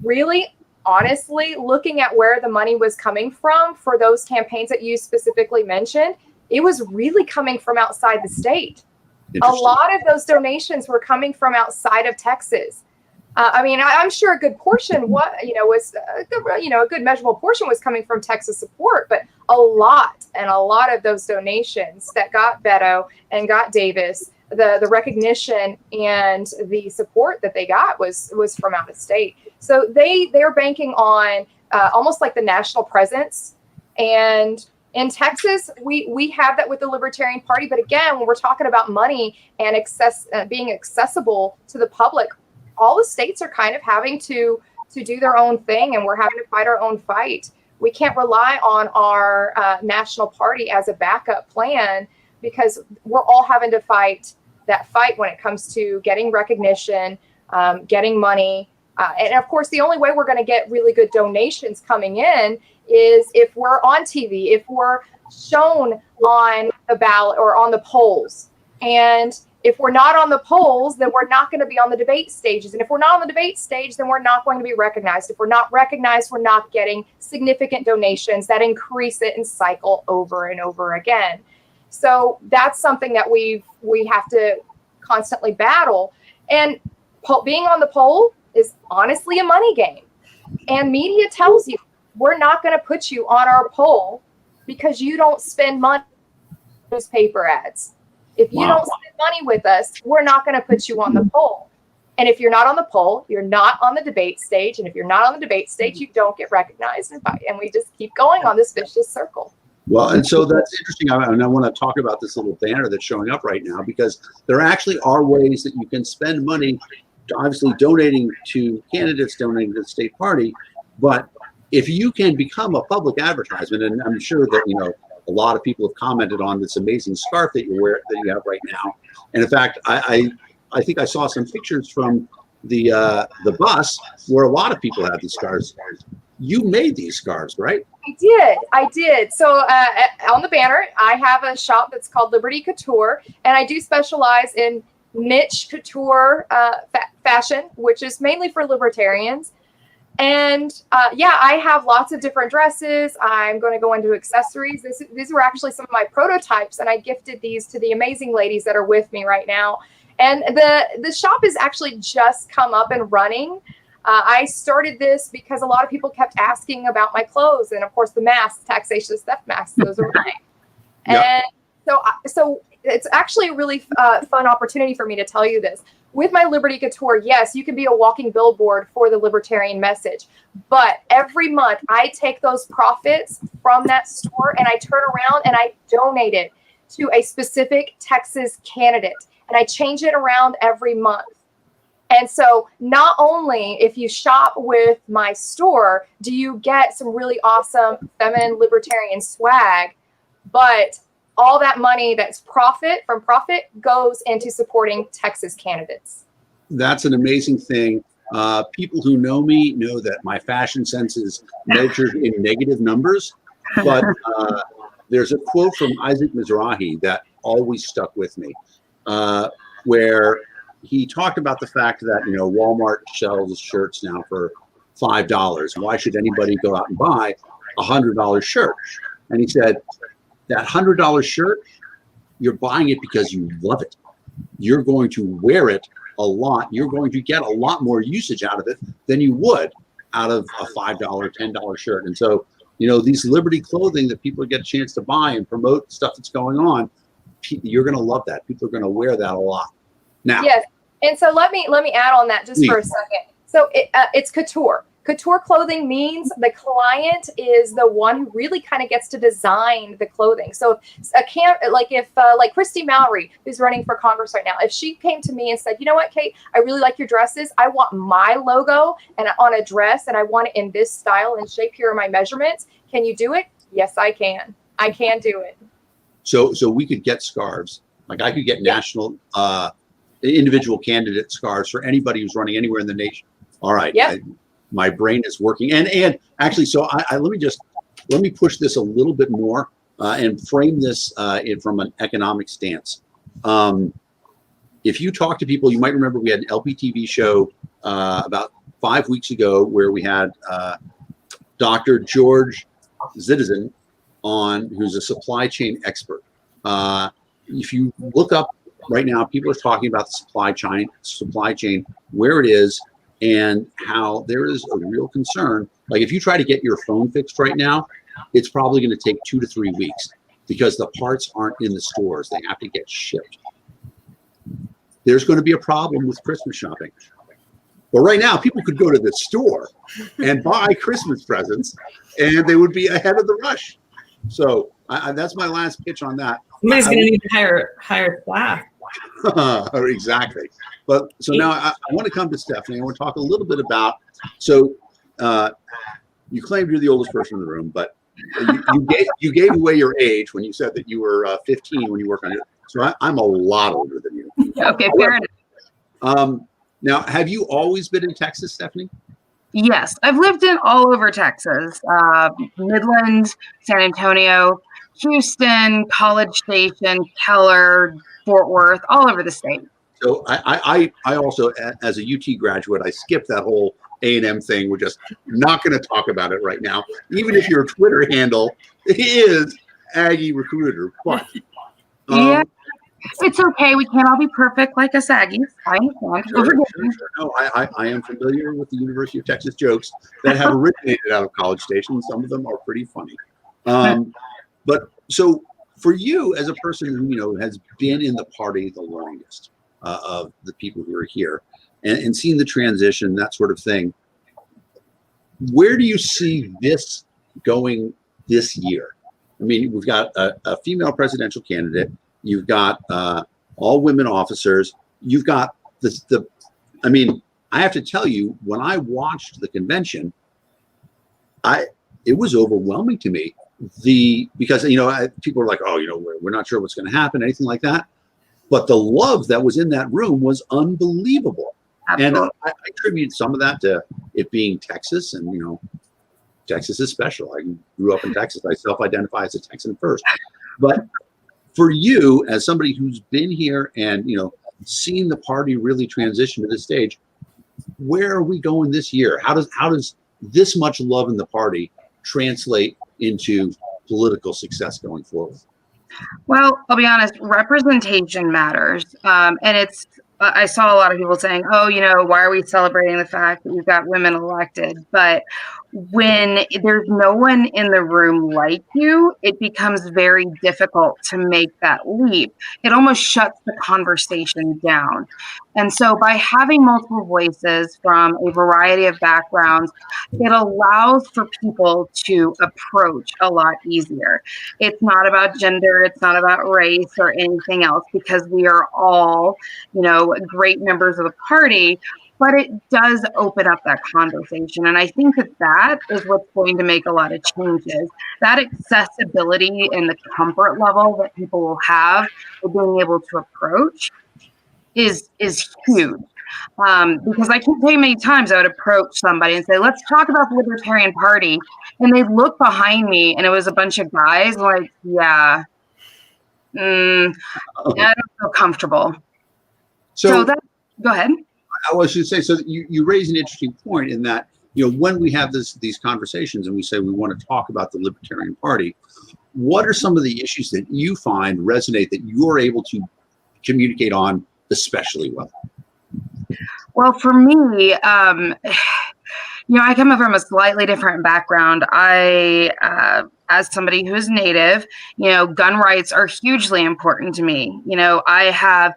really, honestly, looking at where the money was coming from for those campaigns that you specifically mentioned, it was really coming from outside the state. A lot of those donations were coming from outside of Texas. I mean, I'm sure a good portion, was a good measurable portion was coming from Texas support, but a lot of those donations that got Beto and got Davis, the recognition and the support that they got was from out of state. So they're banking on almost like the national presence. And in Texas, we have that with the Libertarian Party. But again, when we're talking about money and being accessible to the public, all the states are kind of having to do their own thing, and we're having to fight our own fight. We can't rely on our national party as a backup plan, because we're all having to fight that fight when it comes to getting recognition, getting money. And of course, the only way we're going to get really good donations coming in is if we're on TV, if we're shown on the ballot or on the polls. And if we're not on the polls, then we're not going to be on the debate stages. And if we're not on the debate stage, then we're not going to be recognized. If we're not recognized, we're not getting significant donations that increase it and cycle over and over again. So that's something that we have to constantly battle. And being on the poll is honestly a money game. And media tells you, we're not going to put you on our poll because you don't spend money on newspaper ads. If you don't spend money with us, we're not going to put you on the poll. And if you're not on the poll, you're not on the debate stage. And if you're not on the debate stage, you don't get recognized. And we just keep going on this vicious circle. Well, and so that's interesting. And I want to talk about this little banner that's showing up right now, because there actually are ways that you can spend money, obviously donating to candidates, donating to the state party. But if you can become a public advertisement, and I'm sure that, a lot of people have commented on this amazing scarf that you have right now. And in fact, I think I saw some pictures from the bus where a lot of people have these scarves. You made these scarves, right? I did. So on the banner, I have a shop that's called Liberty Couture, and I do specialize in niche couture fashion, which is mainly for libertarians. And I have lots of different dresses. I'm going to go into accessories. These were actually some of my prototypes, and I gifted these to the amazing ladies that are with me right now. And the shop has actually just come up and running. I started this because a lot of people kept asking about my clothes, and of course the masks, taxation theft masks, those are mine. And so it's actually a really fun opportunity for me to tell you this. With my Liberty Couture, yes, you can be a walking billboard for the libertarian message. But every month I take those profits from that store and I turn around and I donate it to a specific Texas candidate. And I change it around every month. And so not only if you shop with my store, do you get some really awesome feminine libertarian swag, but all that money that's profit goes into supporting Texas candidates. That's an amazing thing. People who know me know that my fashion sense is measured in negative numbers, but there's a quote from Isaac Mizrahi that always stuck with me, where he talked about the fact that, Walmart sells shirts now for $5. Why should anybody go out and buy a $100 shirt? And he said, that $100 shirt, you're buying it because you love it. You're going to wear it a lot. You're going to get a lot more usage out of it than you would out of a $5, $10 shirt. And so, these Liberty clothing that people get a chance to buy and promote stuff that's going on, you're going to love that. People are going to wear that a lot. Now, yes. And so let me add on that just for a second. So it's couture. Couture clothing means the client is the one who really kind of gets to design the clothing. So like Christy Mallory, who's running for Congress right now, if she came to me and said, you know what, Kate, I really like your dresses. I want my logo and on a dress, and I want it in this style and shape. Here are my measurements. Can you do it? Yes, I can. I can do it. So we could get scarves. Like I could get national individual candidate scarves for anybody who's running anywhere in the nation. All right. Yep. My brain is working, and actually, so let me push this a little bit more and frame this from an economic stance. If you talk to people, you might remember we had an LPTV show about 5 weeks ago where we had Dr. George Zitizen on, who's a supply chain expert. If you look up right now, people are talking about the supply chain, where it is. and how there is a real concern. Like if you try to get your phone fixed right now, it's probably going to take 2 to 3 weeks because the parts aren't in the stores. They have to get shipped. There's going to be a problem with Christmas shopping. But right now, people could go to the store and buy Christmas presents, and they would be ahead of the rush. So that's my last pitch on that. Somebody's going to need to hire staff. Exactly. But so now I want to come to Stephanie. I want to talk a little bit about, so you claimed you're the oldest person in the room, but you gave away your age when you said that you were 15 when you worked on it. So I'm a lot older than you. Okay, fair enough. Now, have you always been in Texas, Stephanie? Yes, I've lived in all over Texas, Midland, San Antonio, Houston, College Station, Keller, Fort Worth, all over the state. So I also, as a UT graduate, I skipped that whole A&M thing. We're just not going to talk about it right now, even if your Twitter handle is Aggie Recruiter. But yeah, it's okay. We can't all be perfect like us Aggies. I understand. Sure. No, I am familiar with the University of Texas jokes that have originated out of College Station. Some of them are pretty funny. But so for you as a person who has been in the party the longest of the people who are here and seen the transition, that sort of thing, where do you see this going this year? I mean, we've got a female presidential candidate. You've got all women officers. You've got I mean, I have to tell you, when I watched the convention, it was overwhelming to me. Because people are like, oh, we're not sure what's going to happen, anything like that. But the love that was in that room was unbelievable. Absolutely. And I attribute some of that to it being Texas, and Texas is special. I grew up in Texas. I self-identify as a Texan first. But for you, as somebody who's been here and seen the party really transition to this stage, where are we going this year? How does this much love in the party translate into political success going forward? Well, I'll be honest, representation matters. And I saw a lot of people saying, oh, why are we celebrating the fact that we've got women elected? But when there's no one in the room like you, it becomes very difficult to make that leap. It almost shuts the conversation down. And so by having multiple voices from a variety of backgrounds, it allows for people to approach a lot easier. It's not about gender, it's not about race or anything else, because we are all, great members of the party. But it does open up that conversation. And I think that is what's going to make a lot of changes. That accessibility and the comfort level that people will have with being able to approach is huge. Because I can't tell you many times I would approach somebody and say, let's talk about the Libertarian Party. And they'd look behind me and it was a bunch of guys like, I don't feel comfortable. So that, go ahead. I was going to say, so you raise an interesting point in that, when we have these conversations and we say we want to talk about the Libertarian Party, what are some of the issues that you find resonate that you're able to communicate on especially well? Well, for me, I come from a slightly different background. As somebody who is Native, gun rights are hugely important to me. I have,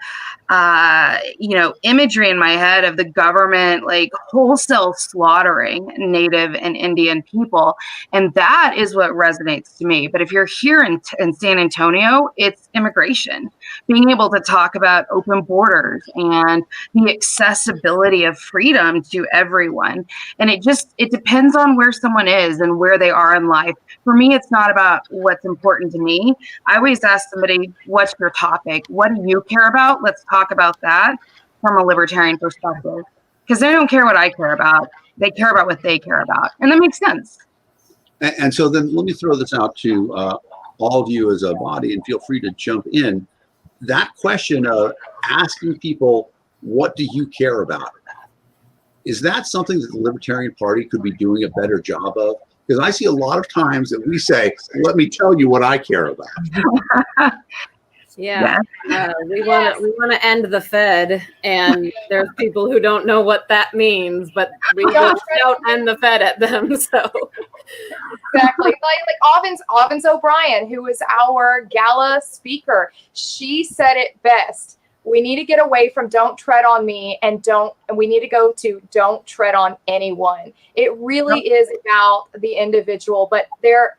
imagery in my head of the government like wholesale slaughtering Native and Indian people. And that is what resonates to me. But if you're here in San Antonio, it's immigration, being able to talk about open borders and the accessibility of freedom to everyone. And it depends on where someone is and where they are in life. For me, it's not about what's important to me. I always ask somebody, what's your topic? What do you care about? Let's talk about that from a libertarian perspective. Because they don't care what I care about. They care about what they care about. And that makes sense. And so then let me throw this out to all of you as a body, and feel free to jump in. That question of asking people, what do you care about? Is that something that the Libertarian Party could be doing a better job of? Because I see a lot of times that we say, let me tell you what I care about. Yeah, we want to end the Fed, and there's people who don't know what that means, but we will shout "end the Fed" at them. So exactly, like Ovens O'Brien, who was our gala speaker, she said it best. We need to get away from "don't tread on me" and we need to go to "don't tread on anyone." It really is about the individual, but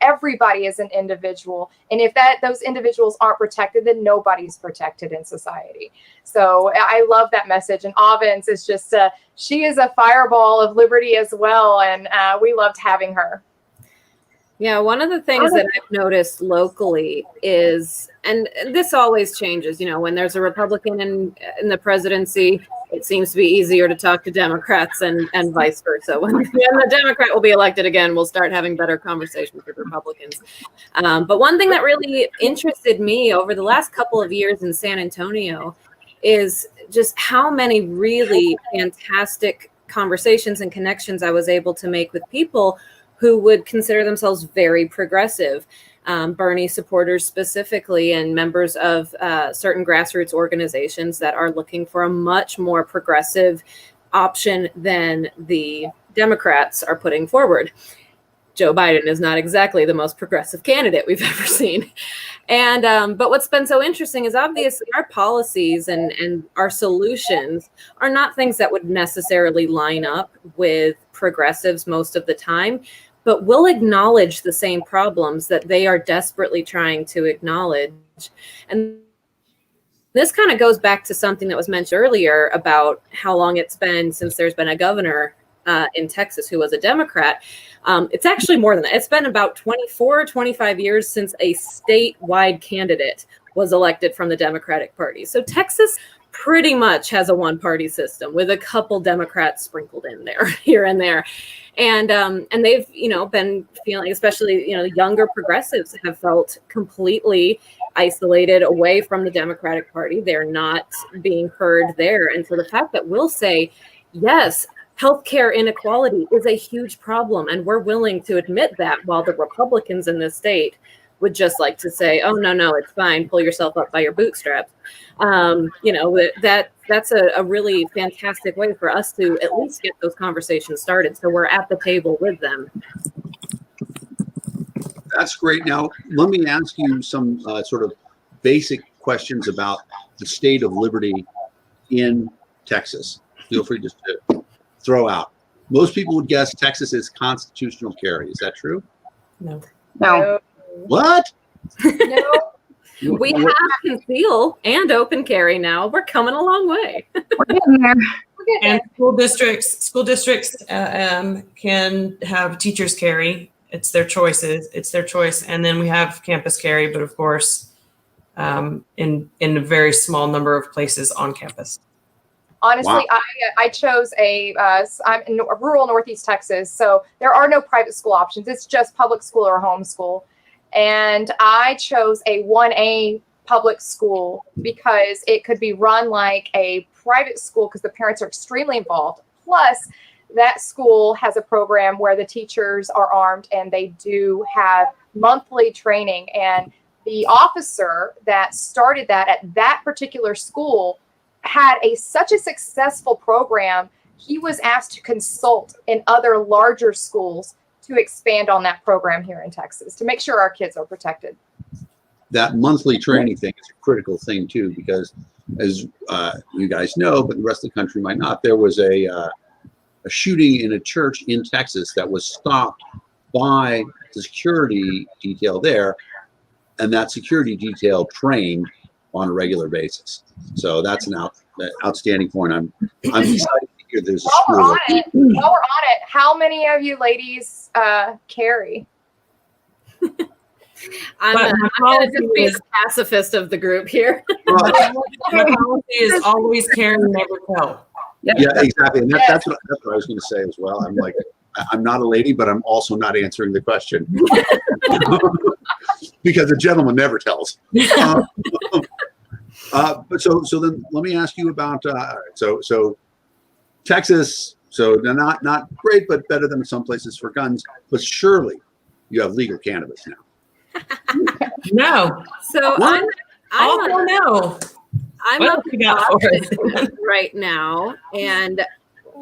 everybody is an individual. And if those individuals aren't protected, then nobody's protected in society. So I love that message. And Ovens is just, she is a fireball of liberty as well. And we loved having her. yeah, one of the things that I've noticed locally is, and this always changes, when there's a Republican in the presidency, it seems to be easier to talk to Democrats and vice versa. When the Democrat will be elected again, we'll start having better conversations with Republicans. But one thing that really interested me over the last couple of years in San Antonio is just how many really fantastic conversations and connections I was able to make with people who would consider themselves very progressive, Bernie supporters specifically, and members of certain grassroots organizations that are looking for a much more progressive option than the Democrats are putting forward. Joe Biden is not exactly the most progressive candidate we've ever seen. And but what's been so interesting is obviously our policies and our solutions are not things that would necessarily line up with progressives most of the time, but we'll acknowledge the same problems that they are desperately trying to acknowledge. And this kind of goes back to something that was mentioned earlier about how long it's been since there's been a governor in Texas who was a Democrat. It's actually more than that. It's been about 24, 25 years since a statewide candidate was elected from the Democratic Party. So Texas pretty much has a one-party system with a couple Democrats sprinkled in there, here and there. And they've, been feeling, especially, younger progressives have felt completely isolated away from the Democratic Party. They're not being heard there. And so the fact that we'll say, yes, healthcare inequality is a huge problem, and we're willing to admit that, while the Republicans in this state would just like to say, oh, no, it's fine, pull yourself up by your bootstraps. That's a really fantastic way for us to at least get those conversations started, so we're at the table with them. That's great. Now, let me ask you some sort of basic questions about the state of liberty in Texas. Feel free just to throw out. Most people would guess Texas is constitutional carry. Is that true? No. What? No. We have conceal and open carry now. We're coming a long way. We're getting there. And school districts can have teachers carry. It's their choices. It's their choice. And then we have campus carry, but of course, in a very small number of places on campus. Honestly, Wow. I chose I'm in rural Northeast Texas, so there are no private school options. It's just public school or homeschool. And I chose a 1A public school because it could be run like a private school because the parents are extremely involved. Plus, that school has a program where the teachers are armed and they do have monthly training. And the officer that started that at that particular school had such a successful program, he was asked to consult in other larger schools to expand on that program here in Texas to make sure our kids are protected. That monthly training thing is a critical thing too, because as you guys know, but the rest of the country might not, there was a shooting in a church in Texas that was stopped by the security detail there, and that security detail trained on a regular basis. So that's an outstanding point. I'm excited to hear there's a school. While we're on it, how many of you ladies carry? I'm going to be a pacifist of the group here. My policy is always carry, never tell. Yeah, exactly. And that's what I was going to say as well. I'm like, I'm not a lady, but I'm also not answering the question because a gentleman never tells. But so then let me ask you about so Texas. So not great, but better than some places for guns. But surely you have legal cannabis now. No. So no. I'm What up else you got for us? right now, and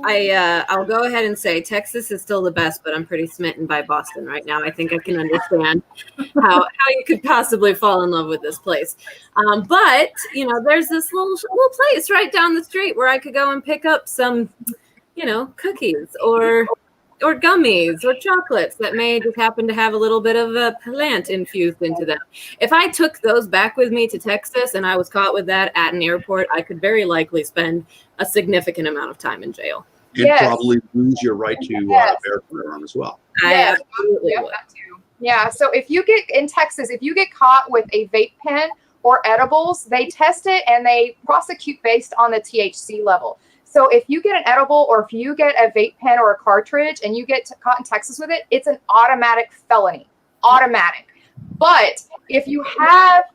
I'll go ahead and say Texas is still the best, but I'm pretty smitten by Boston right now. I think I can understand how you could possibly fall in love with this place. But there's this little place right down the street where I could go and pick up some, cookies or gummies or chocolates that may just happen to have a little bit of a plant infused into them. If I took those back with me to Texas and I was caught with that at an airport, I could very likely spend a significant amount of time in jail. And probably lose your right to bear firearm as well. I absolutely would. That too. Yeah. So if you get in Texas, if you get caught with a vape pen or edibles, they test it and they prosecute based on the THC level. So if you get an edible or if you get a vape pen or a cartridge and you get caught in Texas with it, it's an automatic felony. Automatic. But if you have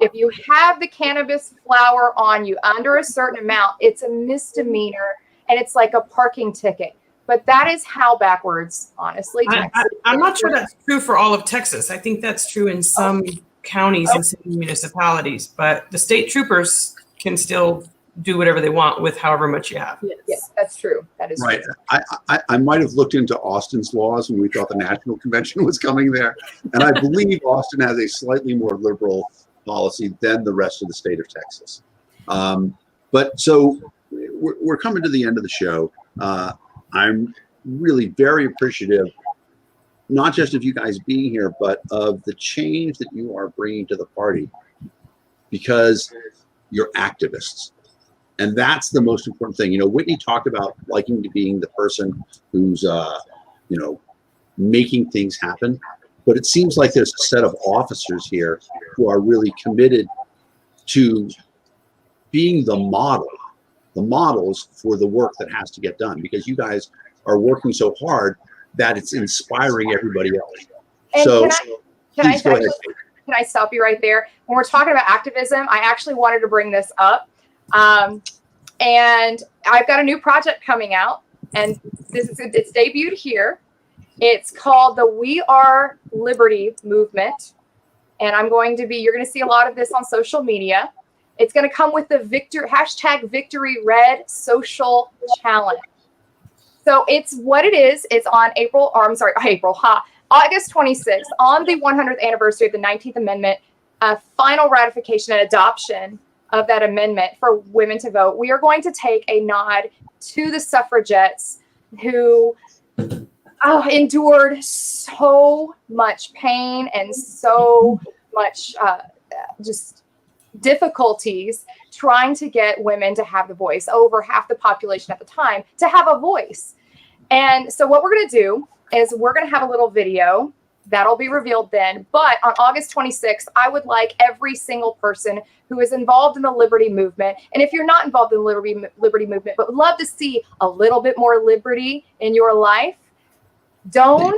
the cannabis flower on you under a certain amount, it's a misdemeanor and it's like a parking ticket. But that is how backwards, honestly. I'm not sure that's true for all of Texas. I think that's true in some counties and some municipalities, but the state troopers can still do whatever they want with however much you have. Yes, that's true. That is right. True. I might have looked into Austin's laws when we thought the national convention was coming there. And I believe Austin has a slightly more liberal policy than the rest of the state of Texas. But so we're coming to the end of the show. I'm really very appreciative, not just of you guys being here, but of the change that you are bringing to the party, because you're activists. And that's the most important thing. Whitney talked about liking to being the person who's, making things happen. But it seems like there's a set of officers here who are really committed to being the models for the work that has to get done, because you guys are working so hard that it's inspiring everybody else. And so can I stop you right there? When we're talking about activism, I actually wanted to bring this up. And I've got a new project coming out, and it's debuted here. It's called the We Are Liberty movement. And you're going to see a lot of this on social media. It's going to come with the #Victory Red social challenge. So it's what it is. It's on August 26th, on the 100th anniversary of the 19th Amendment, final ratification and adoption of that amendment for women to vote. We are going to take a nod to the suffragettes who endured so much pain and so much just difficulties trying to get women to have the voice, over half the population at the time to have a voice. And so what we're going to do is we're going to have a little video that'll be revealed then. But on August 26th, I would like every single person who is involved in the liberty movement, and if you're not involved in the liberty movement, but would love to see a little bit more liberty in your life, don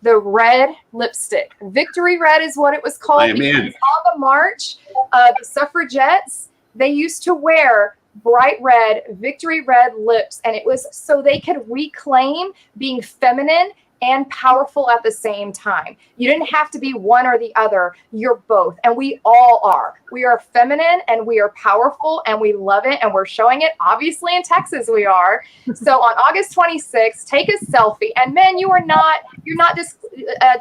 the red lipstick. Victory Red is what it was called. On the march, the suffragettes, they used to wear bright red, victory red lips, and it was so they could reclaim being feminine and powerful at the same time. You didn't have to be one or the other. You're both. And we all are. We are feminine and we are powerful and we love it. And we're showing it. Obviously in Texas we are. So on August 26th, take a selfie. And men, you're not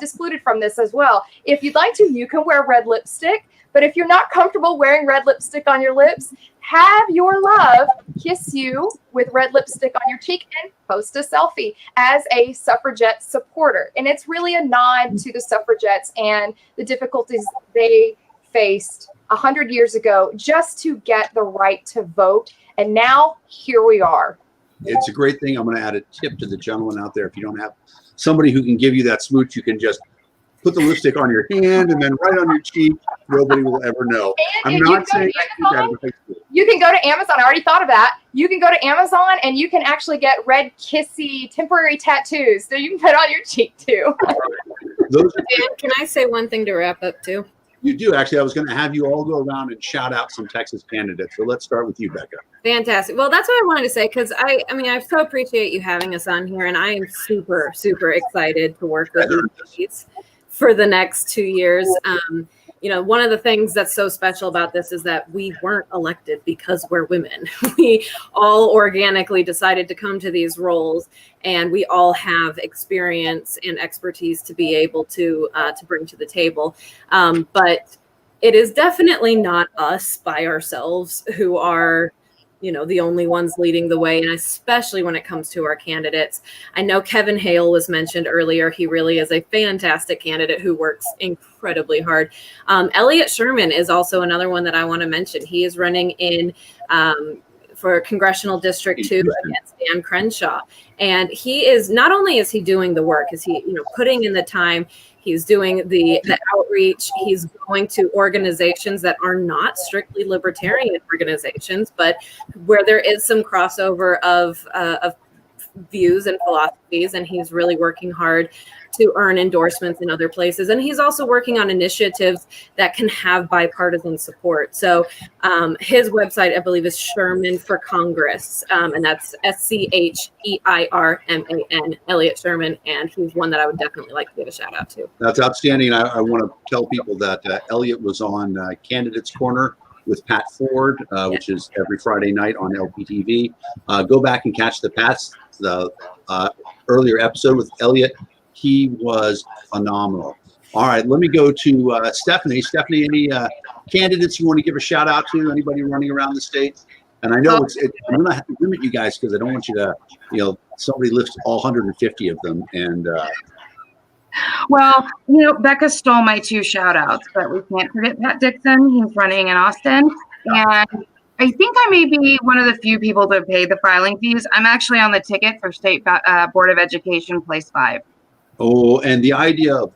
excluded from this as well. If you'd like to, you can wear red lipstick. But if you're not comfortable wearing red lipstick on your lips, have your love kiss you with red lipstick on your cheek and post a selfie as a suffragette supporter. And it's really a nod to the suffragettes and the difficulties they faced 100 years ago just to get the right to vote. And now here we are. It's a great thing. I'm going to add a tip to the gentleman out there. If you don't have somebody who can give you that smooch, you can just put the lipstick on your hand and then right on your cheek. Nobody will ever know. And I'm not saying you can go to Amazon. I already thought of that. You can go to Amazon and you can actually get red kissy temporary tattoos that you can put on your cheek too. Can I say one thing to wrap up too? You do. Actually, I was going to have you all go around and shout out some Texas candidates. So let's start with you, Bekah. Fantastic. Well, that's what I wanted to say, because I so appreciate you having us on here, and I am super, super excited to work with you for the next 2 years. one of the things that's so special about this is that we weren't elected because we're women. We all organically decided to come to these roles, and we all have experience and expertise to be able to bring to the table. But it is definitely not us by ourselves who are the only ones leading the way, and especially when it comes to our candidates. I know Kevin Hale was mentioned earlier. He really is a fantastic candidate who works incredibly hard. Elliot Sherman is also another one that I want to mention. He is running in for Congressional District 2 against Dan Crenshaw. And he is, not only is he doing the work, is he putting in the time, he's doing the outreach, he's going to organizations that are not strictly libertarian organizations, but where there is some crossover of views and philosophies, and he's really working hard to earn endorsements in other places. And he's also working on initiatives that can have bipartisan support. So his website, I believe, is Sherman for Congress, and that's SCHEIRMAN, Elliot Sherman, and he's one that I would definitely like to give a shout out to. That's outstanding. I want to tell people that Elliot was on Candidates Corner with Pat Ford, which is every Friday night on LPTV. Go back and catch the earlier episode with Elliot. He was phenomenal. All right, let me go to Stephanie. Stephanie, any candidates you want to give a shout out to? Anybody running around the state? And I know I'm going to have to limit you guys because I don't want you to, somebody lists all 150 of them. And well, Bekah stole my 2 shout outs, but we can't forget Pat Dixon. He's running in Austin. And I think I may be one of the few people to pay the filing fees. I'm actually on the ticket for State Board of Education, place 5. Oh, and the idea of,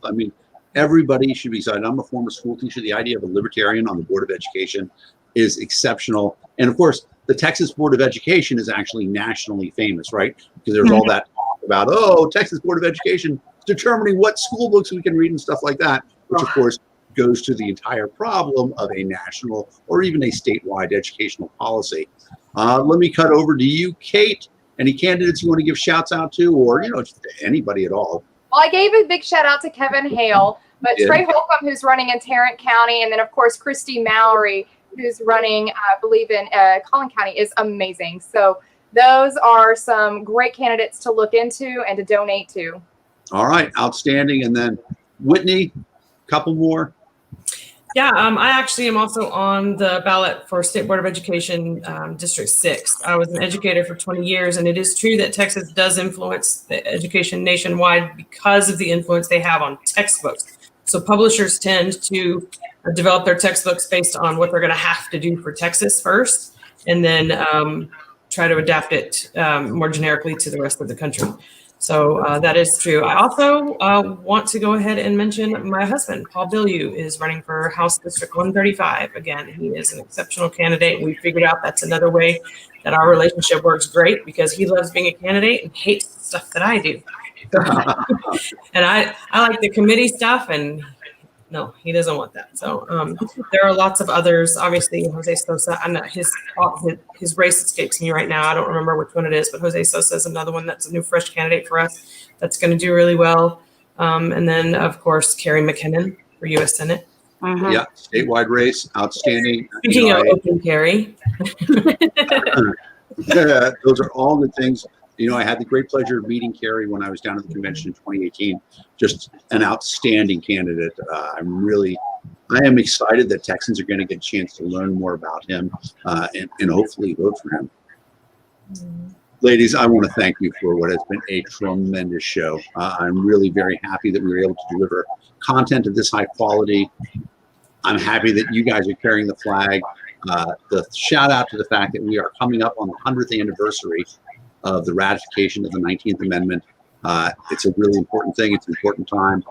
everybody should be excited. I'm a former school teacher. The idea of a libertarian on the Board of Education is exceptional. And of course, the Texas Board of Education is actually nationally famous, right? Because there's all that talk about, Texas Board of Education determining what school books we can read and stuff like that, which of course goes to the entire problem of a national or even a statewide educational policy. Let me cut over to you, Kate. Any candidates you want to give shouts out to, or just anybody at all? Well, I gave a big shout out to Kevin Hale, but Trey Holcomb, who's running in Tarrant County, and then of course Christy Mallory, who's running, I believe, in Collin County, is amazing. So those are some great candidates to look into and to donate to. All right, outstanding. And then Whitney, couple more. Yeah, I actually am also on the ballot for State Board of Education District 6. I was an educator for 20 years, and it is true that Texas does influence the education nationwide because of the influence they have on textbooks. So publishers tend to develop their textbooks based on what they're going to have to do for Texas first, and then try to adapt it more generically to the rest of the country. So that is true. I also want to go ahead and mention my husband, Paul Bilyeu, is running for House District 135. Again, he is an exceptional candidate. We figured out that's another way that our relationship works great because he loves being a candidate and hates the stuff that I do. And I like the committee stuff, and no, he doesn't want that. So there are lots of others. Obviously, Jose Sosa, I'm not, his race escapes me right now. I don't remember which one it is, but Jose Sosa is another one that's a new fresh candidate for us that's going to do really well. And then, of course, Carrie McKinnon for U.S. Senate. Yeah, statewide race, outstanding. Speaking of open carry. Those are all good things. I had the great pleasure of meeting Carrie when I was down at the convention in 2018. Just an outstanding candidate. I am excited that Texans are going to get a chance to learn more about him and hopefully vote for him. Ladies, I want to thank you for what has been a tremendous show. I'm really very happy that we were able to deliver content of this high quality. I'm happy that you guys are carrying the flag. The shout out to the fact that we are coming up on the 100th anniversary of the ratification of the 19th Amendment. It's a really important thing. It's an important time.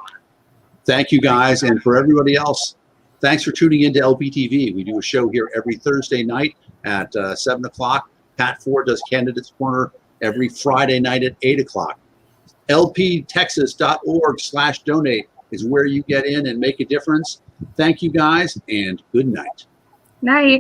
Thank you, guys. And for everybody else, thanks for tuning into LPTV. We do a show here every Thursday night at 7 o'clock. Pat Ford does Candidates Corner every Friday night at 8 o'clock. LPTexas.org/donate is where you get in and make a difference. Thank you, guys, and good night. Night.